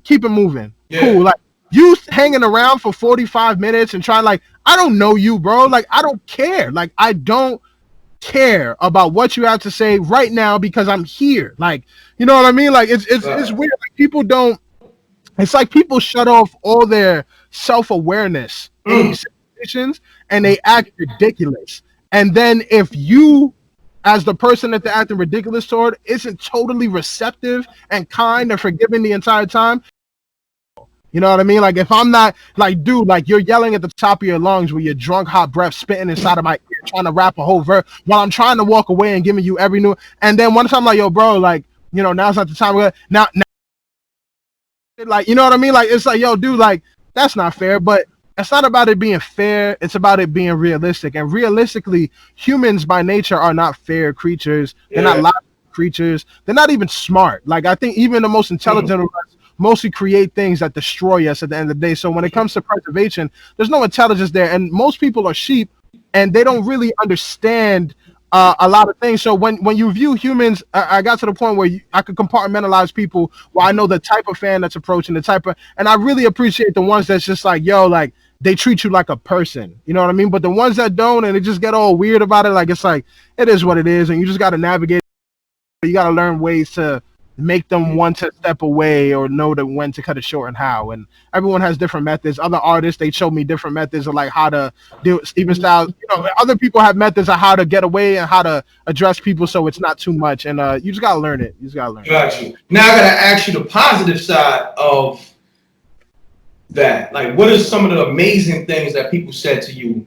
keep it moving. Yeah. Cool. Like, you hanging around for 45 minutes and trying like, I don't know you, bro. Like, I don't care. Like, I don't care about what you have to say right now because I'm here. Like, you know what I mean? Like it's weird. Like people don't. It's like people shut off all their self-awareness in these situations and they act ridiculous. And then if you, as the person that they're acting ridiculous toward, isn't totally receptive and kind and forgiving the entire time. You know what I mean? Like if I'm not like, dude, like you're yelling at the top of your lungs with your drunk hot breath spitting inside of my ear, trying to rap a whole verse while I'm trying to walk away and giving you every new. And then one time, I'm like, yo, bro, like now's not the time. Now, like you know what I mean? Like it's like, yo, dude, like that's not fair. But it's not about it being fair. It's about it being realistic. And realistically, humans by nature are not fair creatures. They're not logical creatures. They're not even smart. Like I think even the most intelligent of us mostly create things that destroy us at the end of the day. So when it comes to preservation, there's no intelligence there, and most people are sheep, and they don't really understand a lot of things. So when you view humans, I got to the point where I could compartmentalize people. Where I know the type of fan that's approaching, the type of, and I really appreciate the ones that's just like, yo, like they treat you like a person. You know what I mean? But the ones that don't, and they just get all weird about it, like it's like it is what it is, and you just got to navigate. You got to learn ways to make them want to step away or know that when to cut it short and how. And everyone has different methods. Other artists, they show me different methods of like how to do it. Steven Styles, you know, other people have methods of how to get away and how to address people so it's not too much. And you just gotta learn it. You just gotta learn it. Got you. Now I gotta ask you the positive side of that. Like, what are some of the amazing things that people said to you?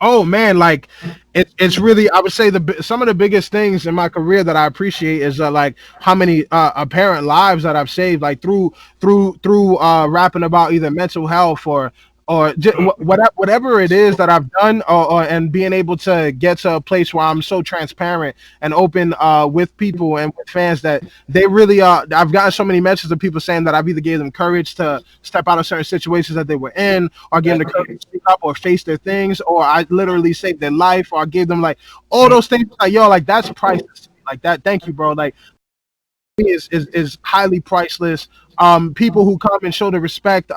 Oh man, like it's really, I would say some of the biggest things in my career that I appreciate is like how many apparent lives that I've saved, like through rapping about either mental health or whatever it is that I've done, and being able to get to a place where I'm so transparent and open with people and with fans that they really I've gotten so many messages of people saying that I've either gave them courage to step out of certain situations that they were in, or gave them the courage to speak up or face their things, or I literally saved their life, or I gave them like all those things. Like, yo, like that's priceless to me. Like that, thank you, bro. Like is highly priceless. People who come and show the respect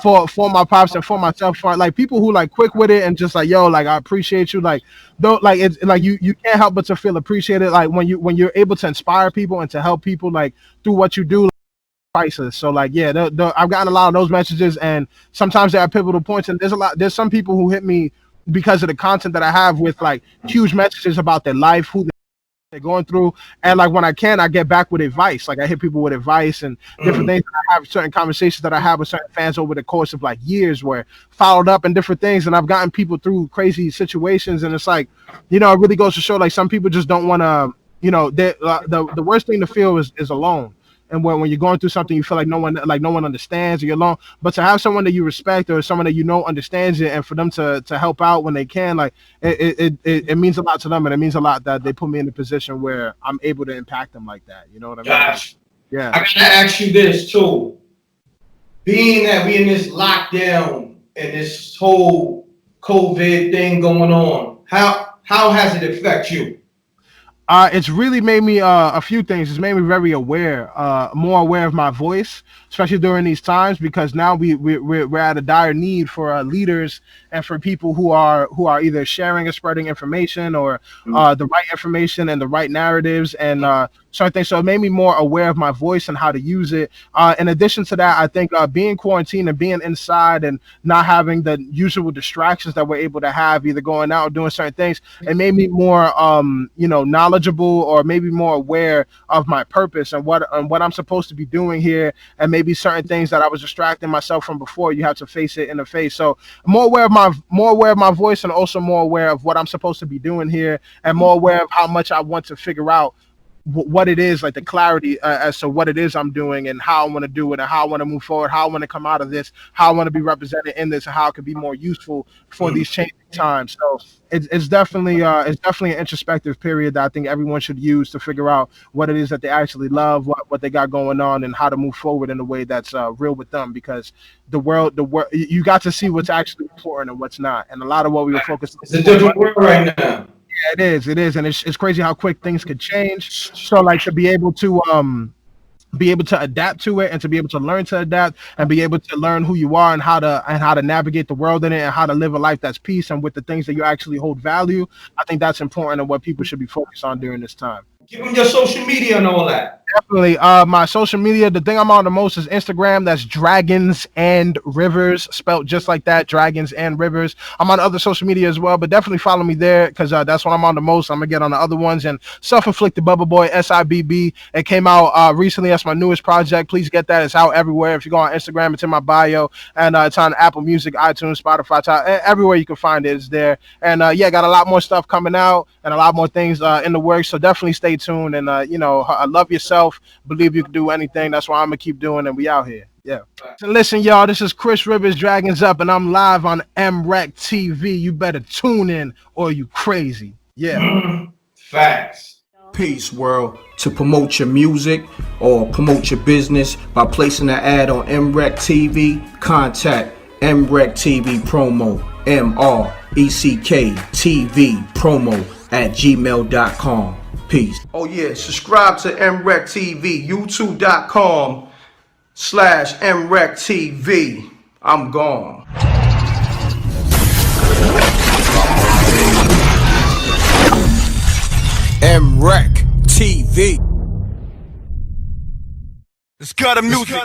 for my pops and for myself, for like people who like quick with it and just like, yo, like I appreciate you, like though, like it's like you can't help but to feel appreciated, like when you're able to inspire people and to help people like through what you do, like, priceless. So like, yeah, I've gotten a lot of those messages, and sometimes there are pivotal points, and there's some people who hit me because of the content that I have with like huge messages about their life, who they're going through, and like when I can, I get back with advice. Like I hit people with advice and different things. I have certain conversations that I have with certain fans over the course of like years, where followed up and different things, and I've gotten people through crazy situations. And it's like, you know, it really goes to show like some people just don't want to, you know, the worst thing to feel is alone. And when you're going through something, you feel like no one understands, or you're alone. But to have someone that you respect or someone that you know understands it, and for them to help out when they can, like it means a lot to them, and it means a lot that they put me in a position where I'm able to impact them like that. You know what I mean? Gosh. Yeah. I gotta ask you this too. Being that we in this lockdown and this whole COVID thing going on, how has it affect you? It's really made me a few things. It's made me very aware, more aware of my voice, especially during these times, because now we're at a dire need for leaders and for people who are either sharing or spreading information, or the right information and the right narratives, and so I think so. It made me more aware of my voice and how to use it. In addition to that, I think being quarantined and being inside and not having the usual distractions that we're able to have, either going out or doing certain things, it made me more knowledgeable, or maybe more aware of my purpose and what I'm supposed to be doing here, and maybe certain things that I was distracting myself from before. You have to face it in the face. So more aware of my voice, and also more aware of what I'm supposed to be doing here, and more aware of how much I want to figure out what it is, like the clarity as to what it is I'm doing, and how I want to do it, and how I want to move forward, how I want to come out of this, how I want to be represented in this, and how it could be more useful for these changing times. So it's definitely an introspective period that I think everyone should use to figure out what it is that they actually love, what they got going on, and how to move forward in a way that's real with them. Because the world, you got to see what's actually important and what's not, and a lot of what we were focused on. It's a different world right now. Yeah, it is, and it's crazy how quick things could change. So like to be able to adapt to it, and to be able to learn to adapt, and be able to learn who you are, and how to navigate the world in it, and how to live a life that's peace and with the things that you actually hold value. I think that's important, and what people should be focused on during this time. Give them your social media and all that. Definitely. My social media, the thing I'm on the most is Instagram. That's Dragons and Rivers, spelled just like that, Dragons and Rivers. I'm on other social media as well, but definitely follow me there, because that's what I'm on the most. I'm gonna get on the other ones. And Self-Inflicted Bubble Boy, SIBB. It came out recently. That's my newest project. Please get that. It's out everywhere. If you go on Instagram, it's in my bio, and it's on Apple Music, iTunes, Spotify, everywhere you can find it. It's there. And yeah, got a lot more stuff coming out, and a lot more things in the works. So definitely stay tuned. And I love yourself. Believe you can do anything. That's why I'm gonna keep doing, and we out here. Yeah. So listen, y'all, this is Chris Rivers, Dragons Up, and I'm live on MRecktv. You better tune in, or you crazy. Yeah. Facts. Peace, world. To promote your music or promote your business by placing an ad on MRecktv, contact MRecktVpromo, MRecktVpromo @gmail.com. Peace. Oh yeah, subscribe to MRecktV, youtube.com/MRecktV. I'm gone. MRecktV. It's got a music.